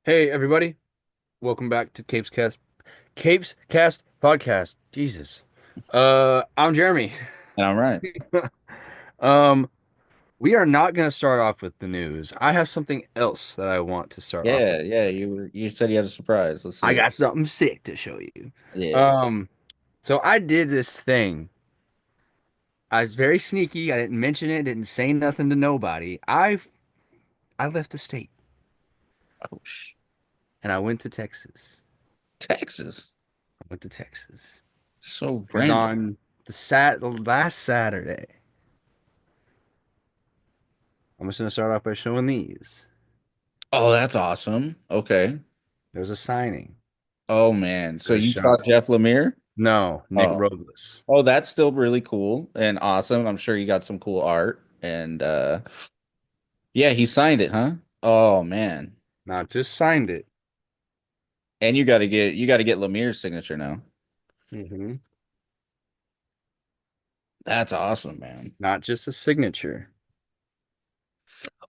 Hey everybody, welcome back to Capes Cast Podcast. Jesus. I'm Jeremy. And I'm right. Um, we are not gonna start off with the news. I have something else that I want to start off with. Yeah. You said you had a surprise. Let's I hear it. got something sick to show you. Yeah. Um, so I did this thing. I was very sneaky. I didn't mention it, didn't say nothing to nobody. I left the state Oh, and I went to Texas. Texas. I went to Texas. So It was random. on the last Saturday. I'm just gonna start off by showing these. Oh, that's awesome. Okay. There was a signing Oh man. So for you saw Sean. Jeff Lemire? No, Nick Oh. Robles. Oh, that's still really cool and awesome. I'm sure you got some cool art. And yeah, he signed it, huh? Oh man. Not just signed it. And you gotta get Lemire's signature now. hmm That's awesome, man. Not just a signature.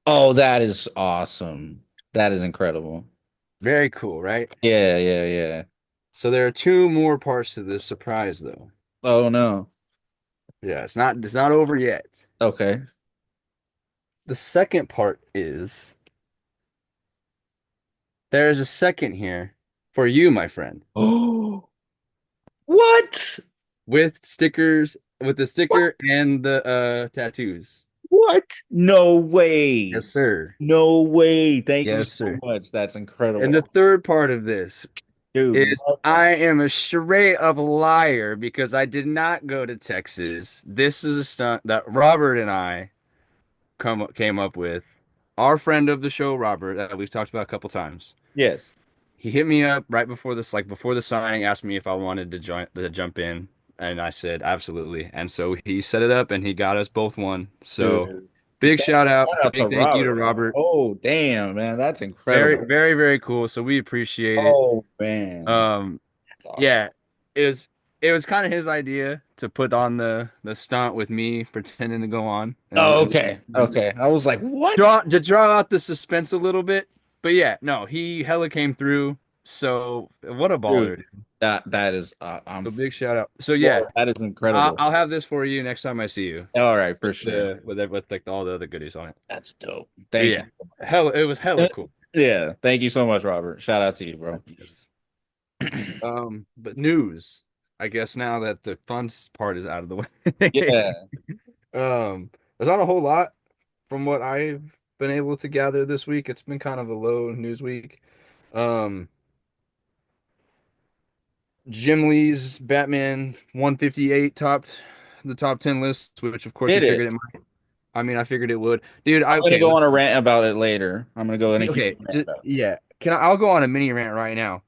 Oh, that is awesome. That is incredible. Very cool, right? Yeah. So there are two more parts to this surprise, though. Oh no. Yeah, it's not over yet. Okay. The second part is there is a second here for you, my friend, Oh, what? with the What? sticker and the tattoos. What? No way. Yes, sir. No way. Thank you Yes, so sir. much. That's And the incredible. third part of this Dude, is I am a straight up liar because I did not go to Texas. This is a stunt that Robert and I came up with. Our friend of the show, Robert, that we've talked about a couple times. yes. He hit me up right before this, like before the signing, asked me if I wanted to jump in, and I said absolutely. And so he set it up and he got us both one. So Dude. big shout out, Shout out to big thank you to Robert. Robert. Oh, damn, man. That's Very, incredible. very, very cool. So we appreciate it. Oh, man. Um, That's awesome. Yeah, it was it was kind of his idea to put on the stunt with me pretending to go on and, Oh, okay. Okay. I was like, what? draw out the suspense a little bit. But yeah, no, he hella came through. So what a Dude, baller, dude. that is So big shout out. So yeah, whoa, that is I'll, incredible. I'll have this for you next time I see you All right, for with sure. with like all the other goodies on it. That's dope. But Thank yeah, you. hella it was hella cool. Yeah. Thank you so much, Robert. Shout out to you, bro. Yes. But news. I guess now that the fun part is out of the way. Yeah. There's not a whole lot from what I've been able to gather this week. It's been kind of a low news week. Um, Jim Lee's Batman 158 topped the top 10 list, which of course we Did figured it. it might. I mean, I figured it would. Dude, I'm gonna okay, go on a rant about it later. I'm gonna go in a huge okay, rant about yeah. I'll go on a mini rant right now.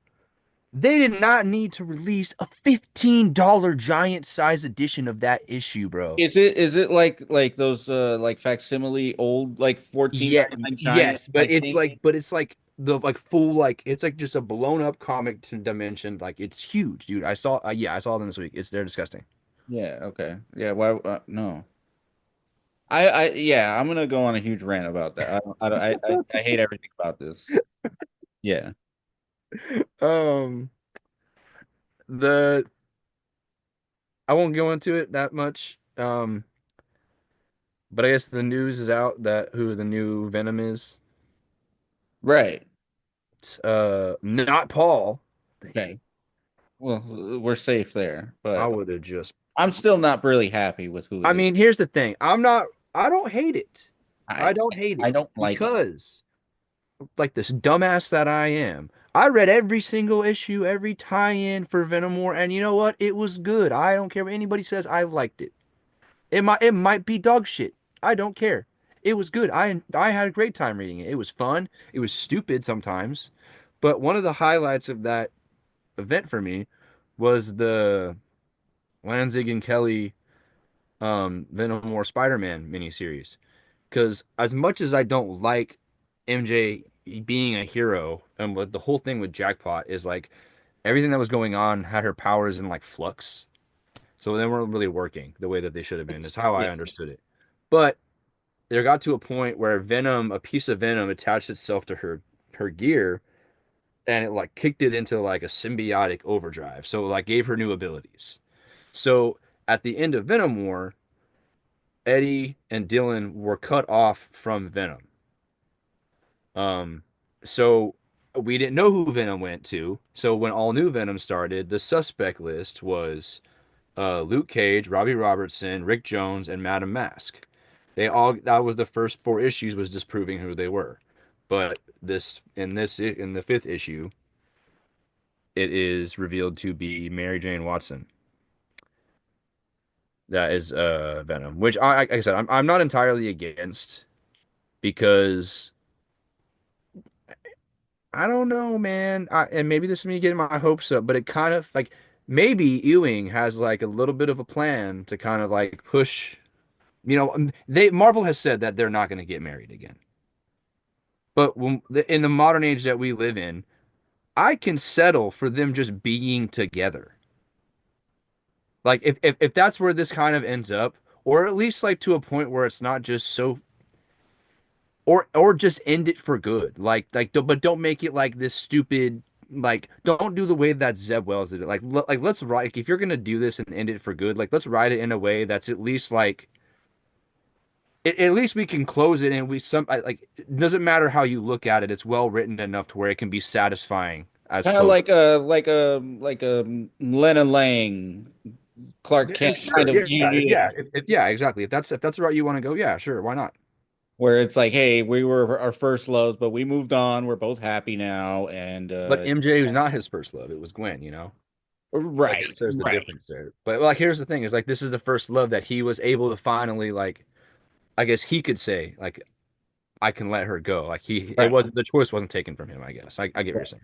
They did not need to release a $15 giant size edition of that issue, bro. it. Is it like those like facsimile old like Yeah, 14.99 giant yes, but like it's thing? like, the like full like it's like just a blown up comic dimension. Like it's huge, dude. I saw them this week. They're disgusting. Yeah, okay. Yeah, why no. I yeah, I'm gonna go on a huge rant about that. I hate everything about this. Yeah. Um, the I won't go into it that much. But I guess the news is out that who the new Venom is. Right. It's, not Paul. Thank you. Okay. Well, we're safe there, I but would have just. I'm still not really happy with who it I is. mean, here's the thing. I don't hate it. I I don't hate I it don't like it. because like this dumbass that I am. I read every single issue, every tie-in for Venom War, and you know what? It was good. I don't care what anybody says. I liked it. It might be dog shit. I don't care. It was good. I had a great time reading it. It was fun. It was stupid sometimes, but one of the highlights of that event for me was the Lanzig and Kelly Venom War Spider-Man miniseries. Because as much as I don't like MJ being a hero, and what the whole thing with Jackpot is like everything that was going on had her powers in like flux, so they weren't really working the way that they should have been. Is It's how I yeah. understood it. But there got to a point where a piece of Venom attached itself to her gear, and it like kicked it into like a symbiotic overdrive. So it, like gave her new abilities. So at the end of Venom War, Eddie and Dylan were cut off from Venom. Um, so we didn't know who Venom went to. So when all new Venom started, the suspect list was Luke Cage, Robbie Robertson, Rick Jones, and Madam Mask. They all that was the first four issues was disproving who they were. But this in the fifth issue, it is revealed to be Mary Jane Watson. That is Venom, which like I said, I'm not entirely against because I don't know, man. And maybe this is me getting my hopes up, but it kind of like maybe Ewing has like a little bit of a plan to kind of like push. They Marvel has said that they're not going to get married again. But in the modern age that we live in, I can settle for them just being together. Like if that's where this kind of ends up, or at least like to a point where it's not just so or just end it for good. But don't make it like this stupid like don't do the way that Zeb Wells did it. Like let's write like, if you're gonna do this and end it for good, like let's write it in a way that's at least like at least we can close it and we some like it doesn't matter how you look at it, it's well written enough to where it can be satisfying as Kind of close. like a Lena Lang, Clark Yeah, Kent sure. kind of Yeah. union, Yeah, exactly. If that's the route you want to go, yeah, sure. Why not? where it's like, hey, we were our first loves, but we moved on. We're both happy now, and But MJ was not his first love. It was Gwen. So I right, guess there's the right, difference there. But like here's the thing is like this is the first love that he was able to finally like I guess he could say like I can let her go. Like it right. wasn't the choice wasn't taken from him, I guess. I get what you're Right. saying.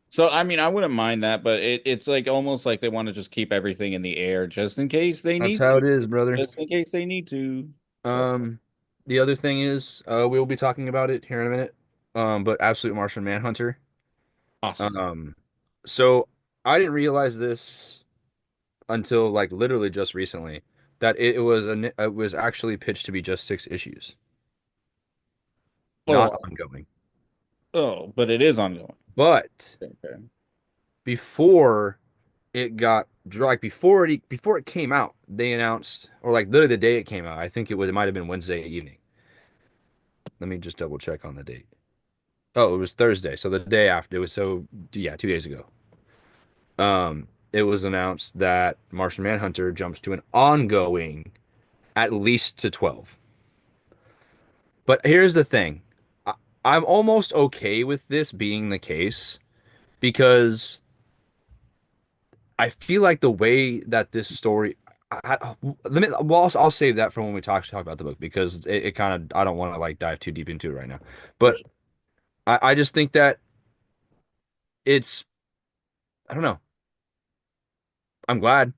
So I mean, I wouldn't mind that, but it's like almost like they want to just keep everything in the air just in case they That's need how to, it is, brother. just in case they need to. So Um the other thing is we'll be talking about it here in a minute. But Absolute Martian Manhunter. awesome. Um so I didn't realize this until like literally just recently that it was actually pitched to be just 6 issues, not Oh, ongoing. oh, but it is ongoing. But Okay. before it got like before it came out, they announced or like literally the day it came out. I think it might have been Wednesday evening. Let me just double check on the date. Oh, it was Thursday, so the day after. It was so yeah, 2 days ago. It was announced that Martian Manhunter jumps to an ongoing at least to 12. But here's the thing. I, I'm almost okay with this being the case because I feel like the way that this story, let me. Well, I'll save that for when we talk about the book because it kind of I don't want to like dive too deep into it right now. For But sure. I just think that it's I don't know. I'm glad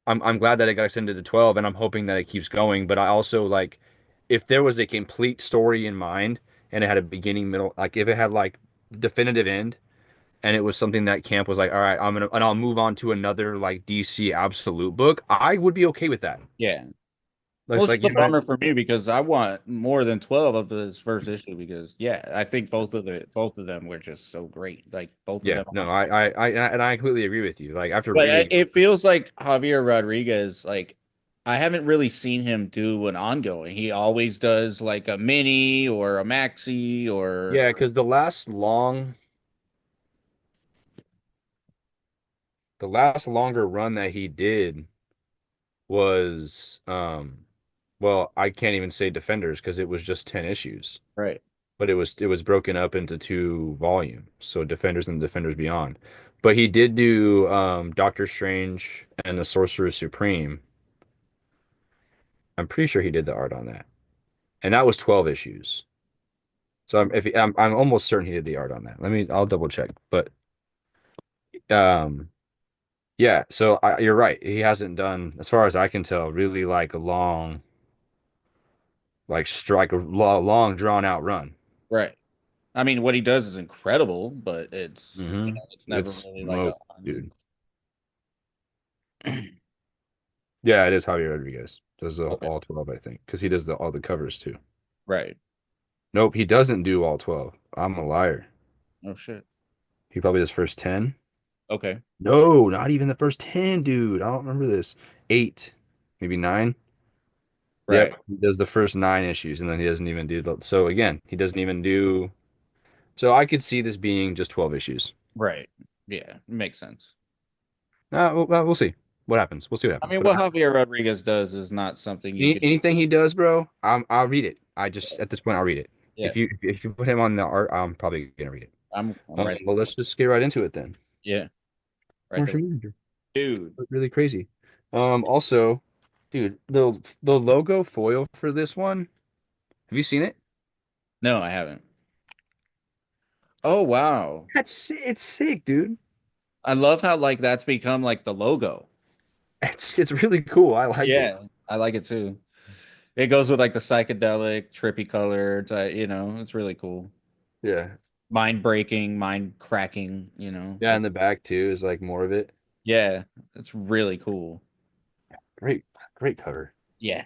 I'm glad that it got extended to 12, and I'm hoping that it keeps going. But I also like if there was a complete story in mind and it had a beginning, middle, like if it had like definitive end and it was something that Camp was like, all right, I'll move on to another like DC Absolute book, I would be okay with that. Yeah. Well, Looks it's like just a you know, bummer for me because I want more than 12 of this first issue because yeah, I think both of them were just so great. Like both of yeah, them no, on screen. and I completely agree with you. Like after Like reading, it feels like Javier Rodriguez, like I haven't really seen him do an ongoing. He always does like a mini or a maxi or yeah, because the last longer run that he did was, well, I can't even say Defenders because it was just 10 issues, right. but it was broken up into two volumes, so Defenders and Defenders Beyond. But he did do Doctor Strange and the Sorcerer Supreme. I'm pretty sure he did the art on that, and that was 12 issues. So I'm almost certain he did the art on that. I'll double check. But um yeah, so you're right. He hasn't done, as far as I can tell, really like a long long drawn out run. Right. I mean, what he does is incredible, but Hmm it's never It's really like a smoke, dude. Yeah, it is Javier Rodriguez. Does okay. all 12, I think, because he does all the covers too. Right. Nope, he doesn't do all 12. I'm a liar. Oh shit. He probably does first 10. Okay. No, not even the first 10, dude. I don't remember this. Eight, maybe nine. Right. Yep, he does the first nine issues, and then he doesn't even do the. So again, he doesn't even do. So I could see this being just 12 issues. Right. Yeah, makes sense. We'll see what happens. We'll see what I happens. mean, But what Javier Rodriguez does is not something you could. anything he does, bro, I'll read it. I just at this point I'll read it. Yeah, If you put him on the art, I'm probably gonna read it. I'm right. Well, let's just get right into it then. Yeah, right there, Martian Manhunter, dude. really crazy. Also, dude, the logo foil for this one. Have you seen it? No, I haven't. Oh wow, It's sick, dude. I love how like that's become like the logo. It's really cool. I like it. Yeah, I like it too. It goes with like the psychedelic, trippy color. It's really cool. Yeah. Mind breaking, mind cracking. Yeah, in the back too is like more of it. Yeah, it's really cool. Great, great cover. Yeah. I'm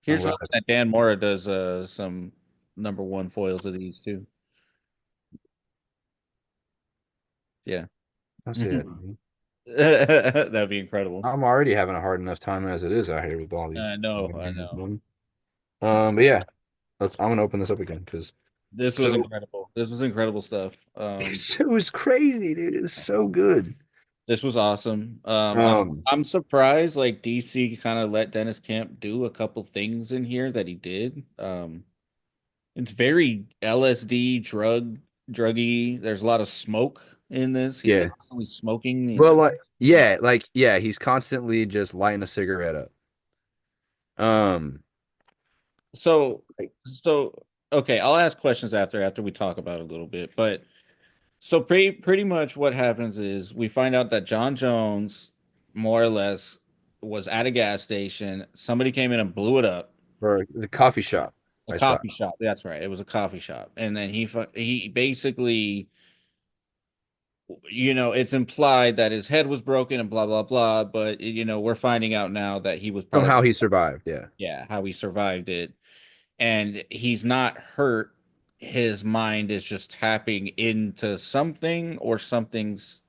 Here's glad. hoping that Dan Mora does some number one foils of these too. Yeah. Don't say that to me. That'd be incredible. I'm already having a hard enough time as it is out here with all these I know, I variants know. on. But yeah, I'm gonna open this up again because This was so incredible. This was incredible stuff. it was crazy, dude. It's so good. This was awesome. Um, I'm surprised like DC kind of let Dennis Camp do a couple things in here that he did. It's very LSD druggy. There's a lot of smoke in this. He's yeah. constantly smoking the Well, entire thing. yeah, he's constantly just lighting a cigarette up. Um, So like, so okay, I'll ask questions after we talk about it a little bit, but so pretty much what happens is we find out that John Jones more or less was at a gas station. Somebody came in and blew it up. for the coffee shop A I saw. coffee shop. That's right. It was a coffee shop. And then he basically, it's implied that his head was broken and blah blah blah, but we're finding out now that he was part of, Somehow he survived. Yeah. yeah, how he survived it. And he's not hurt. His mind is just tapping into something or something's.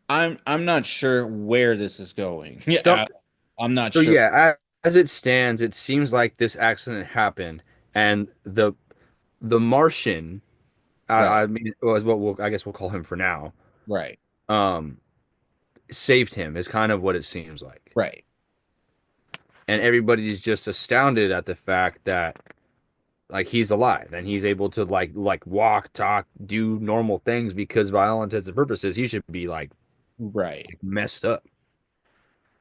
I'm not sure where this is going. Stump. Yeah, I'm not So sure. yeah, as it stands, it seems like this accident happened, and the Martian, Right, I mean, was what I guess we'll call him for now. right, Um, saved him is kind of what it seems like, right, and everybody's just astounded at the fact that like he's alive and he's able to like walk, talk, do normal things because by all intents and purposes, he should be right. messed up.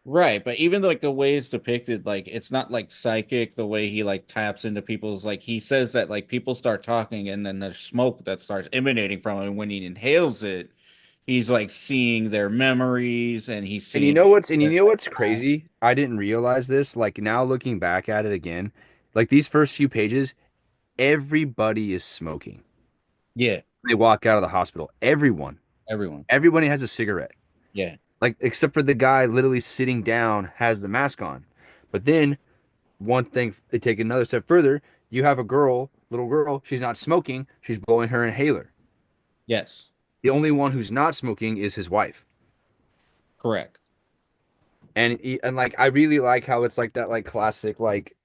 Right, but even like the way it's depicted, like it's not like psychic the way he like taps into people's like he says that like people start talking and then there's smoke that starts emanating from him and when he inhales it, he's like seeing their memories and he's seeing And their you know what's past. crazy? I didn't realize this. Like now looking back at it again, like these first few pages, everybody is smoking. Yeah, They walk out of the hospital. everyone. Everybody has a cigarette. Yeah. Like except for the guy literally sitting down has the mask on. But then one thing they take another step further, you have a little girl, she's not smoking, she's blowing her inhaler. Yes. The only one who's not smoking is his wife. Correct. And like I really like how it's like that like classic like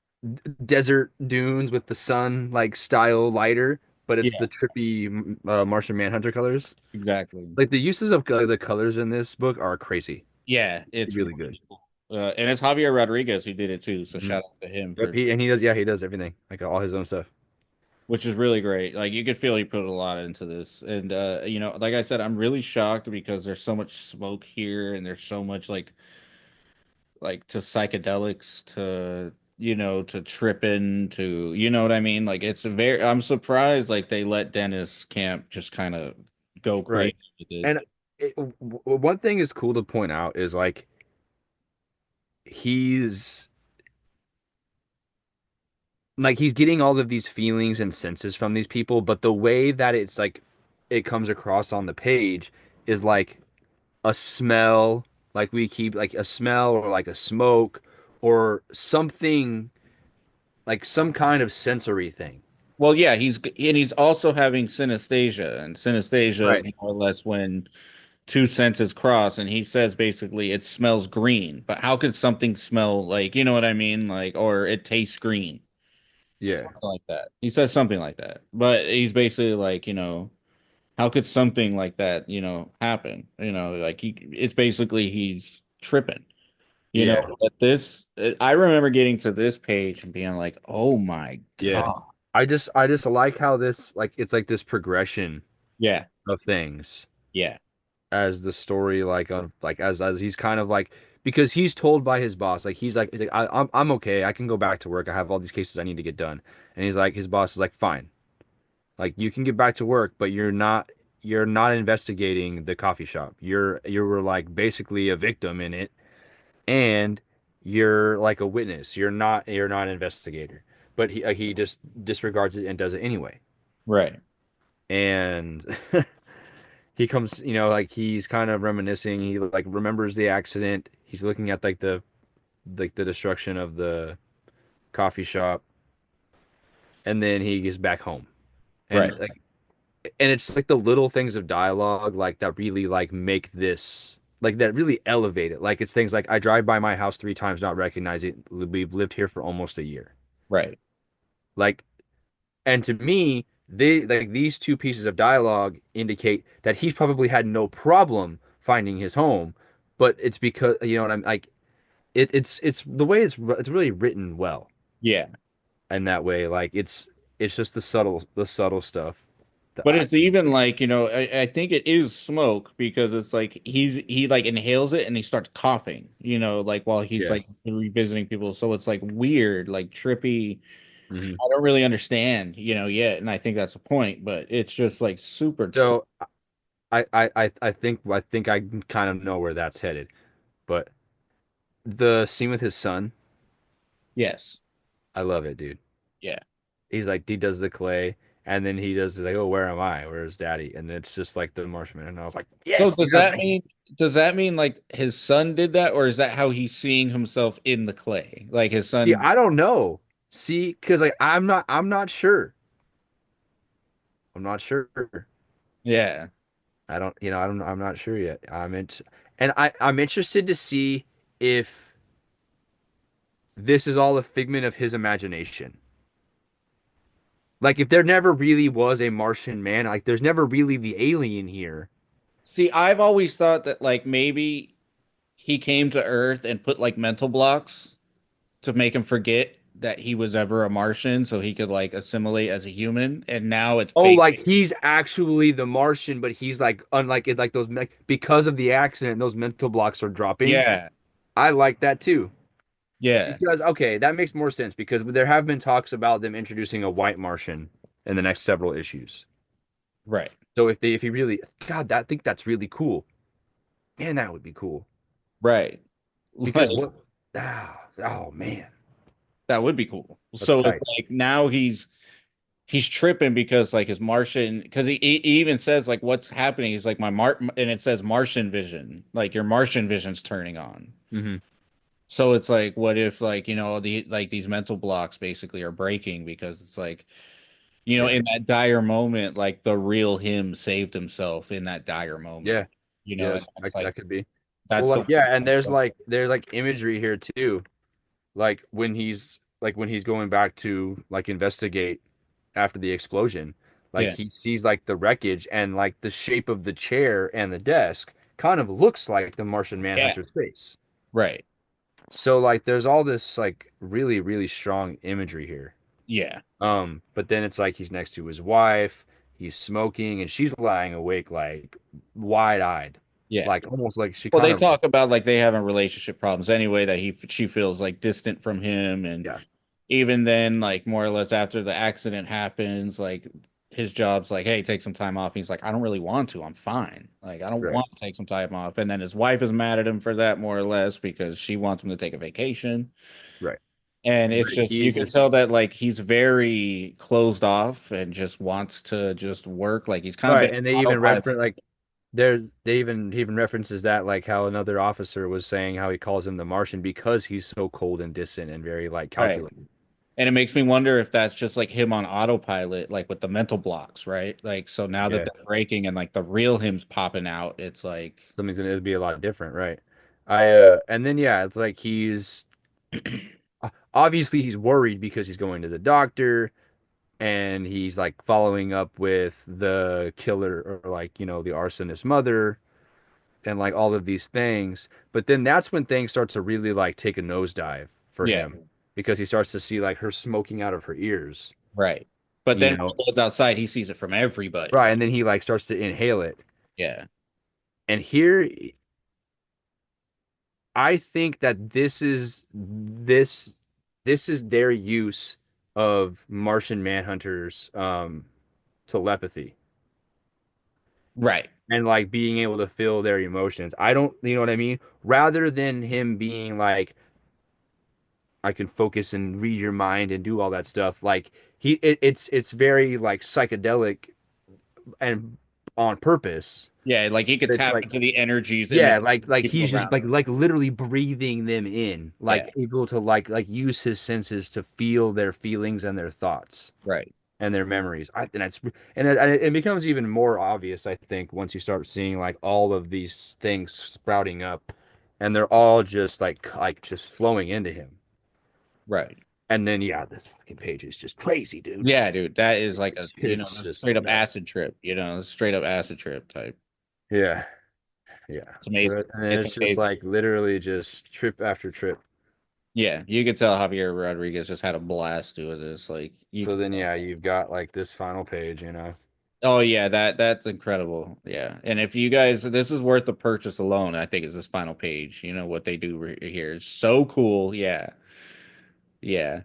desert dunes with the sun like style lighter, but it's Yeah, the trippy Martian Manhunter colors. exactly. Like the uses of the colors in this book are crazy, Yeah, it's really good. really cool. And it's Javier Rodriguez who did it too, so Mhm. shout out to him Yep, for he does. Yeah, he does everything like all his own stuff. which is really great. Like you could feel he put a lot into this. And like I said, I'm really shocked because there's so much smoke here and there's so much like to psychedelics to to tripping to what I mean? Like it's a very I'm surprised like they let Dennis Camp just kind of go Right. crazy with it. And one thing is cool to point out is like he's he's getting all of these feelings and senses from these people, but the way that it's like it comes across on the page is like a smell, like we keep like a smell or like a smoke or something like some kind of sensory thing. well, yeah, he's also having synesthesia, and synesthesia is Right. more or less when two senses cross, and he says basically it smells green. But how could something smell like, you know what I mean? Like, or it tastes green, Yeah. something like that. He says something like that. But he's basically like, how could something like that, happen? Like it's basically he's tripping. Yeah. But I remember getting to this page and being like, oh my Yeah. God. I just like how this like it's like this progression Yeah, of things yeah, as the story like on like as he's kind of like because he's told by his boss like he's like I'm okay, I can go back to work, I have all these cases I need to get done, and he's like his boss is like fine, like you can get back to work but you're not investigating the coffee shop, you were like basically a victim in it, and you're like a witness, you're not an investigator, but he just disregards it and does it anyway. right, And he comes, like he's kind of reminiscing. He like remembers the accident. He's looking at like the destruction of the coffee shop, and then he gets back home. right. And it's like the little things of dialogue like that really like make this like that really elevate it. Like it's things like I drive by my house 3 times, not recognize it. We've lived here for almost a year. Right. Like, and to me, they like these two pieces of dialogue indicate that he's probably had no problem finding his home, but it's because what I'm like it's the way it's really written well Yeah. in that way. Like it's just the subtle stuff that But it's even like, I think it is smoke because it's like he like inhales it and he starts coughing, like while he's yeah. like revisiting people. So it's like weird, like trippy. Hmm. I don't really understand, yet. And I think that's the point, but it's just like super trippy. So I think I kind of know where that's headed, but the scene with his son, Yes. I love it, dude. Yeah. He's like he does the clay, and then he does like, oh, where am I? Where's Daddy? And it's just like the Marshman, and I was like, So yes, you're right. does that mean like his son did that, or is that how he's seeing himself in the clay? Like his See, son, I don't know. See, because like I'm not sure. I'm not sure. yeah. I'm not sure yet. I'm interested to see if this is all a figment of his imagination. Like if there never really was a Martian man, like there's never really the alien here. See, I've always thought that like maybe he came to Earth and put like mental blocks to make him forget that he was ever a Martian so he could like assimilate as a human. And now it's Oh, baked. like he's actually the Martian, but he's like unlike it, like those because of the accident, those mental blocks are dropping. Yeah. I like that too. Yeah. Because okay, that makes more sense because there have been talks about them introducing a white Martian in the next several issues. Right. So if he really, God, I think that's really cool. Man, that would be cool. Right. Because Like what? Oh man, that would be cool. that's So it's tight. like now he's tripping because like his Martian because he even says like what's happening. He's like my Mar and it says Martian vision. Like your Martian vision's turning on. Hmm. So it's like, what if like, these mental blocks basically are breaking because it's like, Yeah, in that dire moment, like the real him saved himself in that dire moment. yeah, And yes, that's that like could be. Well, that's like the yeah, and there's like imagery here too. Like when he's going back to like investigate after the explosion, like yeah, he sees like the wreckage and like the shape of the chair and the desk kind of looks like the Martian yeah, Manhunter's face. right. So like there's all this like really, really strong imagery here. Yeah, But then it's like he's next to his wife, he's smoking, and she's lying awake like wide-eyed. yeah. Like almost like she Well, kind they of talk about like they having relationship problems anyway, that she feels like distant from him, and yeah, even then, like more or less after the accident happens, like his job's like, hey, take some time off. He's like, I don't really want to. I'm fine. Like, I don't right, want to take some time off. And then his wife is mad at him for that, more or less, because she wants him to take a vacation. right. And But it's just, you he can just tell that like he's very closed off and just wants to just work. Like he's kind of been right, and they even autopilot. reference like they even references that like how another officer was saying how he calls him the Martian because he's so cold and distant and very like Right. calculated. And it makes me wonder if that's just like him on autopilot, like with the mental blocks, right? Like, so now that Yeah. they're breaking and like the real him's popping out, it's like, Something's gonna be a lot different, right? And then yeah, it's like he's obviously he's worried because he's going to the doctor and he's like following up with the killer or like, the arsonist mother and like all of these things. But then that's when things start to really like take a nosedive for yeah, him because he starts to see like her smoking out of her ears, right. But you then when know? he goes outside, he sees it from everybody. Right. And then he like starts to inhale it. Yeah, And here I think that this is their use of Martian Manhunter's telepathy right. and like being able to feel their emotions. I don't, you know what I mean? Rather than him being like, I can focus and read your mind and do all that stuff. Like it's very like psychedelic and on purpose. Yeah, like he could It's tap like into the energies in the yeah, like people he's just around like him. literally breathing them in, Yeah, like able to like use his senses to feel their feelings and their thoughts right, and their memories. And it becomes even more obvious, I think, once you start seeing like all of these things sprouting up, and they're all just like just flowing into him. right. And then yeah, this fucking page is just crazy, dude. Yeah, dude, that is like a, It's a just straight up nuts. acid trip, straight up acid trip type. Yeah, yeah. It's amazing. And then It's it's just amazing. like literally just trip after trip. Yeah, you could tell Javier Rodriguez just had a blast doing this. Like you So could then, tell. yeah, you've got like this final page. Oh yeah, that's incredible. Yeah. And if you guys this is worth the purchase alone, I think is this final page. You know what they do here is so cool. Yeah. Yeah.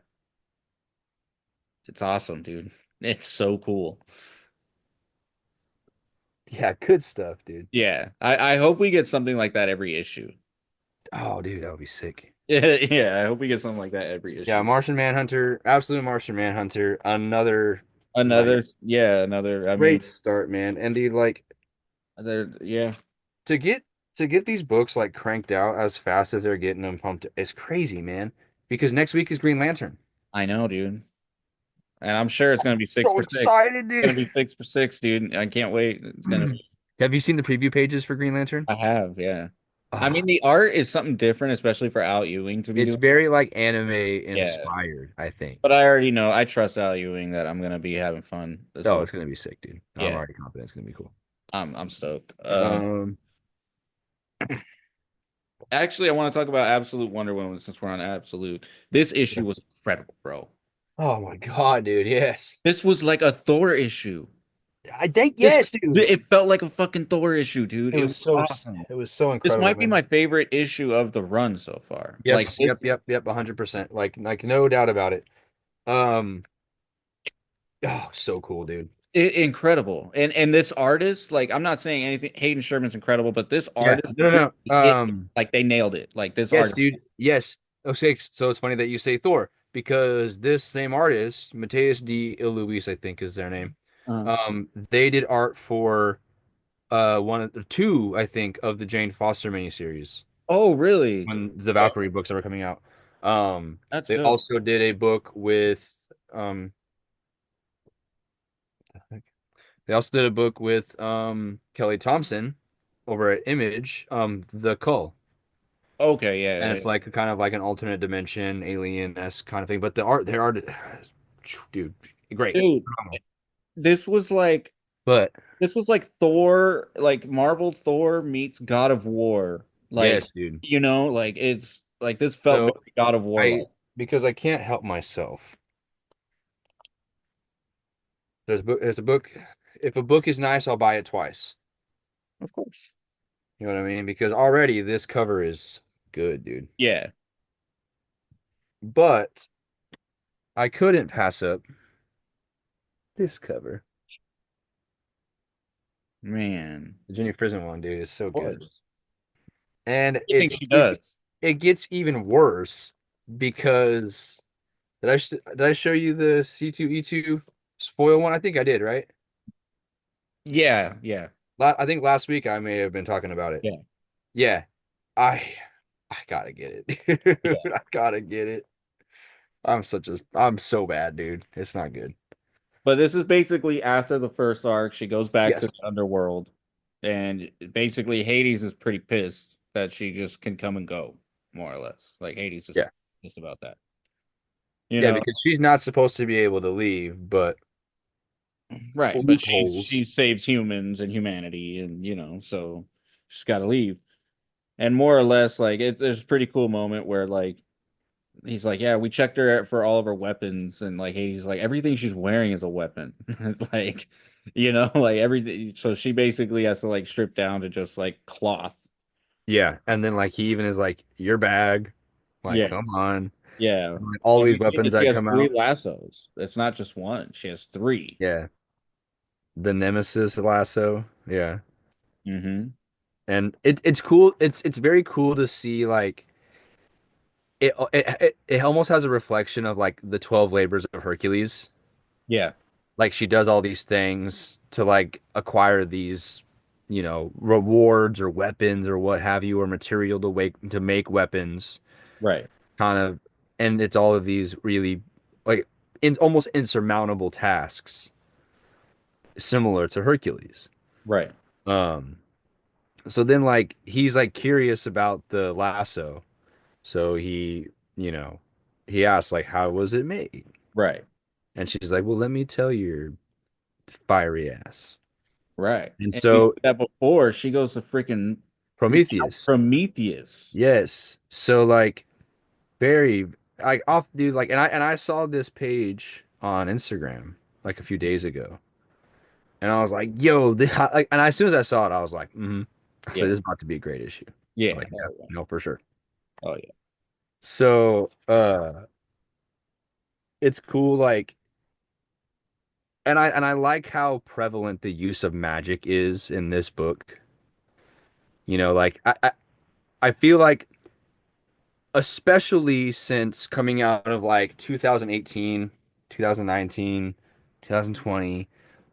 It's awesome, dude. It's so cool. Yeah, good stuff, dude. Yeah. I hope we get something like that every issue. Oh, dude, that would be sick. Yeah, I hope we get something like that every Yeah, issue. Martian Manhunter, Absolute Martian Manhunter, another like Another, I mean, great start, man. And dude, like yeah, to get to get these books like cranked out as fast as they're getting them pumped is crazy, man. Because next week is Green Lantern. I know, dude. And I'm sure it's gonna be six So for six. excited, It's gonna dude. be 6 for 6, dude. I can't wait. It's gonna Have you seen the preview pages for Green Lantern? I have, yeah. I Oh, mean, the art is something different, especially for Al Ewing to be it's doing. very like anime Yeah. inspired, I But think. I already know, I trust Al Ewing that I'm gonna be having fun this Oh, whole. it's gonna be sick, dude. I'm Yeah, already confident it's gonna be cool. I'm stoked. Um, Actually, I want to talk about Absolute Wonder Woman since we're on Absolute. This issue was incredible, bro. oh my God, dude, yes. This was like a Thor issue. I think This yes, dude. it felt like a fucking Thor issue, dude. It It was was so awesome. it was so This incredible, might be man. my favorite issue of the run so far. Like Yes, yep, 100%. Like no doubt about it. Um, oh, so cool, dude. Incredible. And this artist, like I'm not saying anything Hayden Sherman's incredible, but this Yeah, artist no, really no, no. hit it. Like they nailed it. Like this Yes, artist. dude. Yes. Okay, so it's funny that you say Thor because this same artist, Mateus D. Iluis, I think is their name. Uh, They did art for one of the two, I think, of the Jane Foster miniseries oh, really? when the Yeah, Valkyrie books that were coming out. that's They dope. also did a book with um they also did a book with Kelly Thompson over at Image, The Cull. Okay, And yeah, it's yeah. like a kind of like an alternate dimension, alien-esque kind of thing. But their art, dude, great. Dude, Phenomenal. this was like But this was like Thor, like Marvel Thor meets God of War. Like, yes, dude. like it's like this felt So very God of War I like. because I can't help myself. There's a book. If a book is nice, I'll buy it twice. Of course. You know what I mean? Because already this cover is good, dude. Yeah, But I couldn't pass up this cover. man. The Jenny Prison one, dude, is so Of good. course. And I think she does. it gets even worse because did I show you the C2E2 spoil one? I think I did, right? Yeah, yeah, I think last week I may have been talking about it. yeah, Yeah, I I gotta get it. yeah. I gotta get it. I'm so bad, dude. It's not good. But this is basically after the first arc. She goes back Yes. to the underworld, and basically Hades is pretty pissed that she just can come and go, more or less. Like Hades is Yeah. pissed about that. You Yeah, know, because she's not supposed to be able to leave, but right? But she loopholes. saves humans and humanity, and so she's got to leave. And more or less, like there's a pretty cool moment where like he's like, yeah, we checked her for all of her weapons, and like he's like, everything she's wearing is a weapon, like like everything. So she basically has to like strip down to just like cloth. Yeah. And then like he even is like, your bag. Like, Yeah, come on. yeah. And, like, all And these we see weapons that she that has come three out. lassos. It's not just one; she has three. Yeah. The Nemesis lasso. Yeah. Hmm. And it's cool. It's very cool to see like it almost has a reflection of like the 12 labors of Hercules. Yeah, Like she does all these things to like acquire these, rewards or weapons or what have you, or material to make weapons, right, kind of, and it's all of these really like almost insurmountable tasks, similar to Hercules. right. Um, so then like he's like curious about the lasso, so you know, he asks like, how was it made? Right. And she's like, well, let me tell your fiery ass. Right. And And we so did that before she goes to freaking Mount Prometheus. Prometheus. Yes. So like very I off dude like and I saw this page on Instagram like a few days ago. And I was like, yo, like, and as soon as I saw it, I was like, I said Yeah. this is about to be a great issue. Yeah. Like, yeah, Oh yeah. no, for sure. Oh yeah. So it's cool, like and I like how prevalent the use of magic is in this book. Like I feel like especially since coming out of like 2018, 2019, 2020,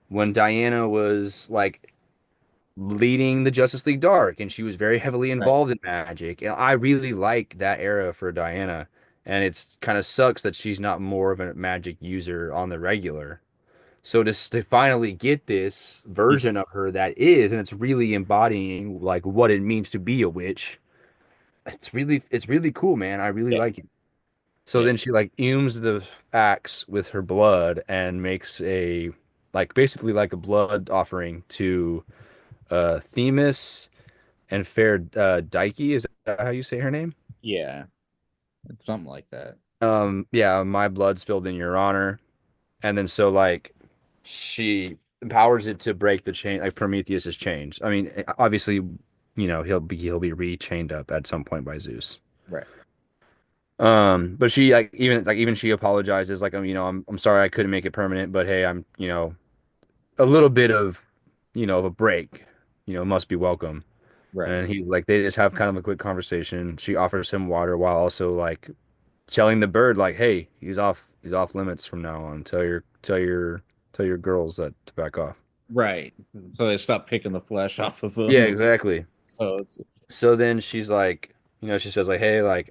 when Diana was like leading the Justice League Dark and she was very heavily Right. involved in magic. And I really like that era for Diana. And it's kind of sucks that she's not more of a magic user on the regular. So to finally get this Yeah. version of her that is, and it's really embodying like what it means to be a witch. It's really cool, man. I really Yeah. like it. So Yeah. then she like fumes the axe with her blood and makes a like basically like a blood offering to Themis and Fair Dike. Is that how you say her name? Yeah. It's something like that. Yeah, my blood spilled in your honor. And then so like she empowers it to break the chain, like Prometheus's chains. I mean, obviously, he'll be re-chained up at some point by Zeus. Right. But she even she apologizes like I'm sorry I couldn't make it permanent, but hey, I'm a little bit of a break, must be welcome. Right. And he like they just have kind of a quick conversation. She offers him water while also like telling the bird like, hey, he's off limits from now on. Tell your girls that to back off. Right. So they stop picking the flesh off of Yeah, him. exactly. So it's So then she's like, she says like, hey, like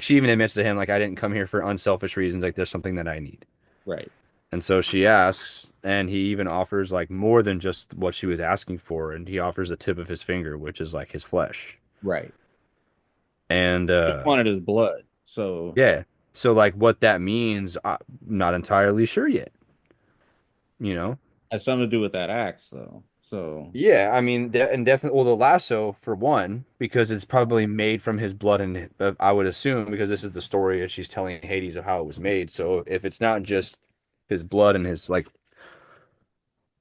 she even admits to him like I didn't come here for unselfish reasons. Like there's something that I need. right. And so she asks, and he even offers like more than just what she was asking for, and he offers the tip of his finger, which is like his flesh. Right. And Just wanted his blood. So yeah, so like what that means, I'm not entirely sure yet. You know? has something to do with that axe though. So Yeah, I mean, and definitely, well, the lasso for one, because it's probably made from his blood, and I would assume because this is the story that she's telling Hades of how it was made. So if it's not just his blood and his like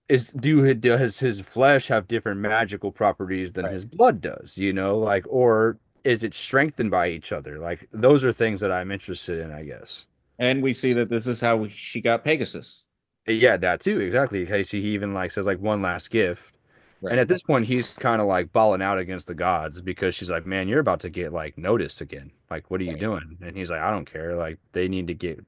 does his flesh have different magical properties than right. his blood does, like, or is it strengthened by each other? Like those are things that I'm interested in, I guess. And we see that this is how she got Pegasus. Yeah, that too, exactly. Casey, he even like says like one last gift. And Right. at this point he's kind of like balling out against the gods because she's like, "Man, you're about to get like noticed again. Like, what are you Right. doing?" And he's like, "I don't care. Like, they need to get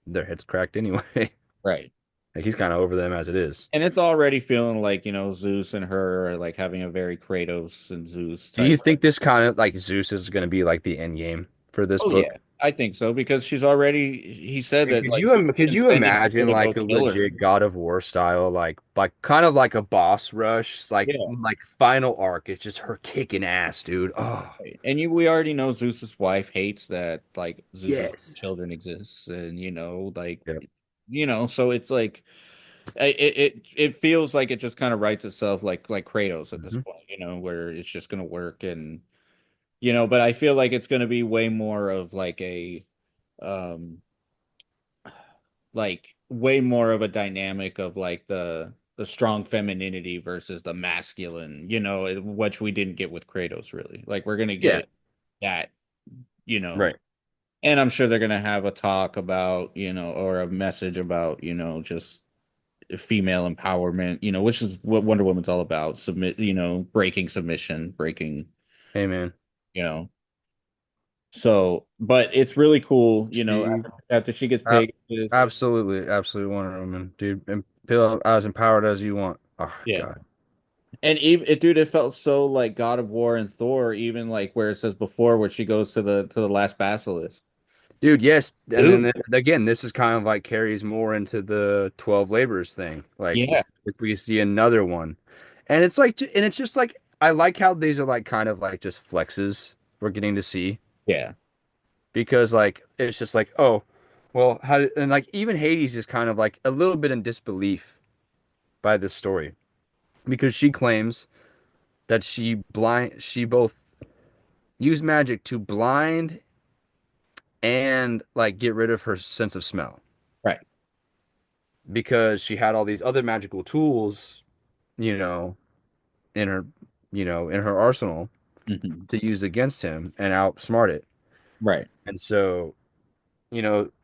their heads cracked anyway." Right. Like he's kind of over them as it is. And it's already feeling like, Zeus and her are like having a very Kratos and Zeus Do type. you think this kind of like Zeus is going to be like the end game for this Oh yeah. book? I think so because she's already. He said And that like she's could been you sending people imagine to go like a kill her. legit God of War style, like kind of like a boss rush, Yeah. like final arc? It's just her kicking ass, dude. Oh, And we already know Zeus's wife hates that like Zeus's yes. children exists, and like Yep. so it's like it feels like it just kind of writes itself like Kratos at this Hmm. point, where it's just gonna work, and but I feel like it's gonna be way more of like a um way more of a dynamic of like the strong femininity versus the masculine, which we didn't get with Kratos really. Like we're gonna Yeah. get that, you know, Right. and I'm sure they're gonna have a talk about, or a message about, just female empowerment, which is what Wonder Woman's all about. Submit, breaking submission, breaking, Hey, man. you know. So, but it's really cool, She, after she gets uh, paid this. absolutely, absolutely Wonder Woman, dude. And feel as empowered as you want. Oh Yeah. God, And even dude, it felt so like God of War and Thor, even like where it says before, where she goes to the last basilisk. dude. Yes, and then Dude. again, this is kind of like carries more into the 12 laborers thing. Like Yeah. if we see another one, and it's like, and it's just like I like how these are like kind of like just flexes we're getting to see Yeah. because like it's just like oh, well, and like even Hades is kind of like a little bit in disbelief by this story because she claims that she both used magic to blind and like get rid of her sense of smell Right. because she had all these other magical tools, you know, in her, in her arsenal Hmm. to use against him and outsmart it. Right. And so,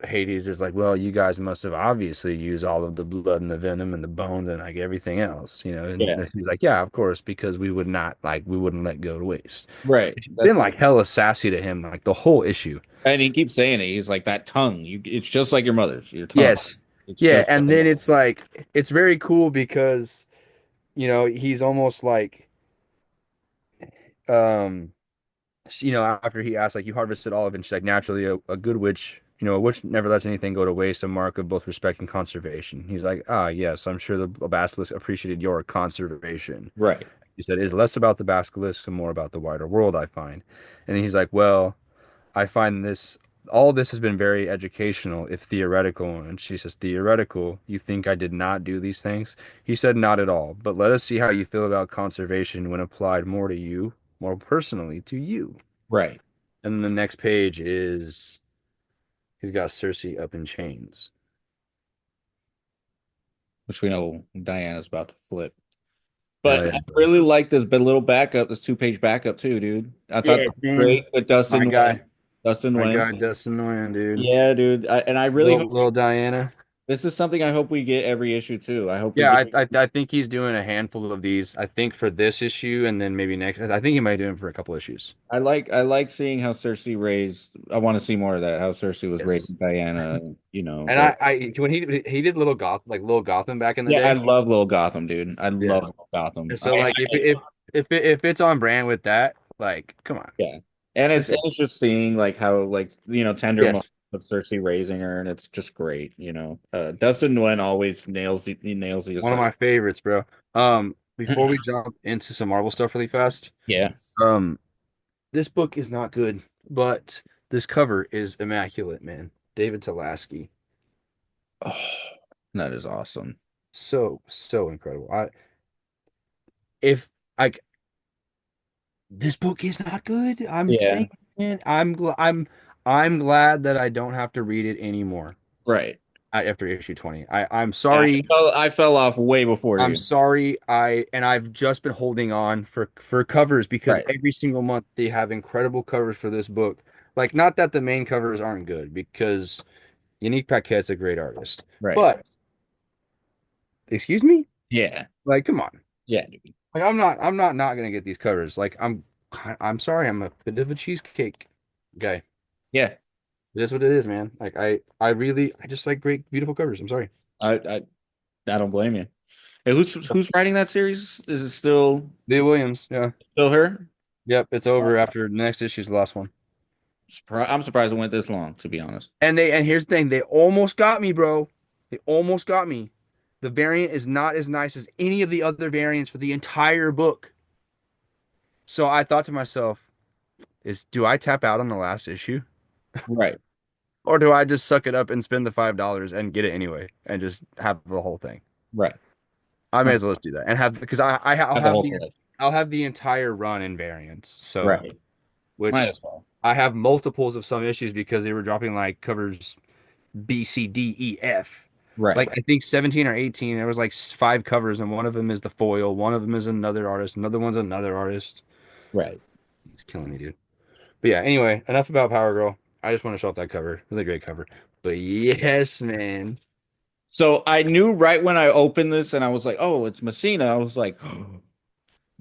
Hades is like, well, you guys must have obviously used all of the blood and the venom and the bones and like everything else, Yeah. and he's like, yeah, of course, because we wouldn't let go to waste. Right. She's been That's like hella sassy to him like the whole issue. and he keeps saying it. He's like that tongue. It's just like your mother's. Your tongue. Yes. It's Yeah, just like and your then mother. it's like it's very cool because he's almost like um after he asks like you harvested all of it, and she's like naturally a good witch, a witch never lets anything go to waste, a mark of both respect and conservation. He's like, ah, yes, I'm sure the basilisk appreciated your conservation. Right. He said, it's less about the basilisk and more about the wider world, I find. And then he's like, well, I find all this has been very educational, if theoretical. And she says, theoretical? You think I did not do these things? He said, not at all. But let us see how you feel about conservation when applied more to you, more personally to you. Right. And then the next page is he's got Cersei up in chains. Which we know Diana's about to flip. Hell But yeah. I really like this little backup, this 2-page backup too, dude. I thought Yeah, that was great man. with My Dustin Nguyen. guy. Dustin My Nguyen. guy, Dustin Nguyen, dude. Yeah, dude. And I really hope Little Diana. this is something I hope we get every issue too. I hope we Yeah, get. I think he's doing a handful of these. I think for this issue and then maybe next. I think he might do him for a couple issues. I like seeing how Cersei raised. I want to see more of that. How Cersei was Yes. raising Diana. And when he did Little Gotham back in the Yeah, I day. love Little Gotham, dude. I Yeah. love Little Gotham. And so like if it's on brand with that, like come on. Yeah, and This it's just seeing like how like tender moments yes. of Cersei raising her, and it's just great. Dustin Nguyen always nails the One of assignment. my favorites, bro. Before we jump into some Marvel stuff really fast, Yeah. um, this book is not good, but this cover is immaculate, man. David Talaski. Oh, that is awesome. So incredible. If like this book is not good, I'm Yeah. saying, man, I'm glad that I don't have to read it anymore Right. after issue 20. I'm Yeah, sorry. I fell off way before I'm you. sorry. I've just been holding on for covers because Right. every single month they have incredible covers for this book. Like, not that the main covers aren't good because Unique Paquette's a great artist, Right. but excuse me, Yeah. like, come on. Yeah, dude. Like, I'm not gonna get these covers. Like, I'm sorry. I'm a bit of a cheesecake guy. Yeah. It is what it is, man. Like, I just like great, beautiful covers. I'm sorry. I I, I don't blame you. Hey, who's writing that series? Is it still Leah Williams. Yeah. still her? Yep. It's over after the next issue's the last one. I'm surprised it went this long, to be honest. And here's the thing, they almost got me, bro. They almost got me. The variant is not as nice as any of the other variants for the entire book. So I thought to myself, is do I tap out on the last issue? Right, Or do I just suck it up and spend the $5 and get it anyway and just have the whole thing? right. I may Um, as well just do that and have because have the whole collection. I'll have the entire run in variants. So Right. Might which as well. I have multiples of some issues because they were dropping like covers B, C, D, E, F. Right, Like I think 17 or 18, there was like five covers, and one of them is the foil, one of them is another artist, another one's another artist. right. It's killing me, dude. But yeah, anyway, enough about Power Girl. I just want to show off that cover. Really great cover. But yes, man. So I knew right when I opened this and I was like, oh, it's Messina. I was like,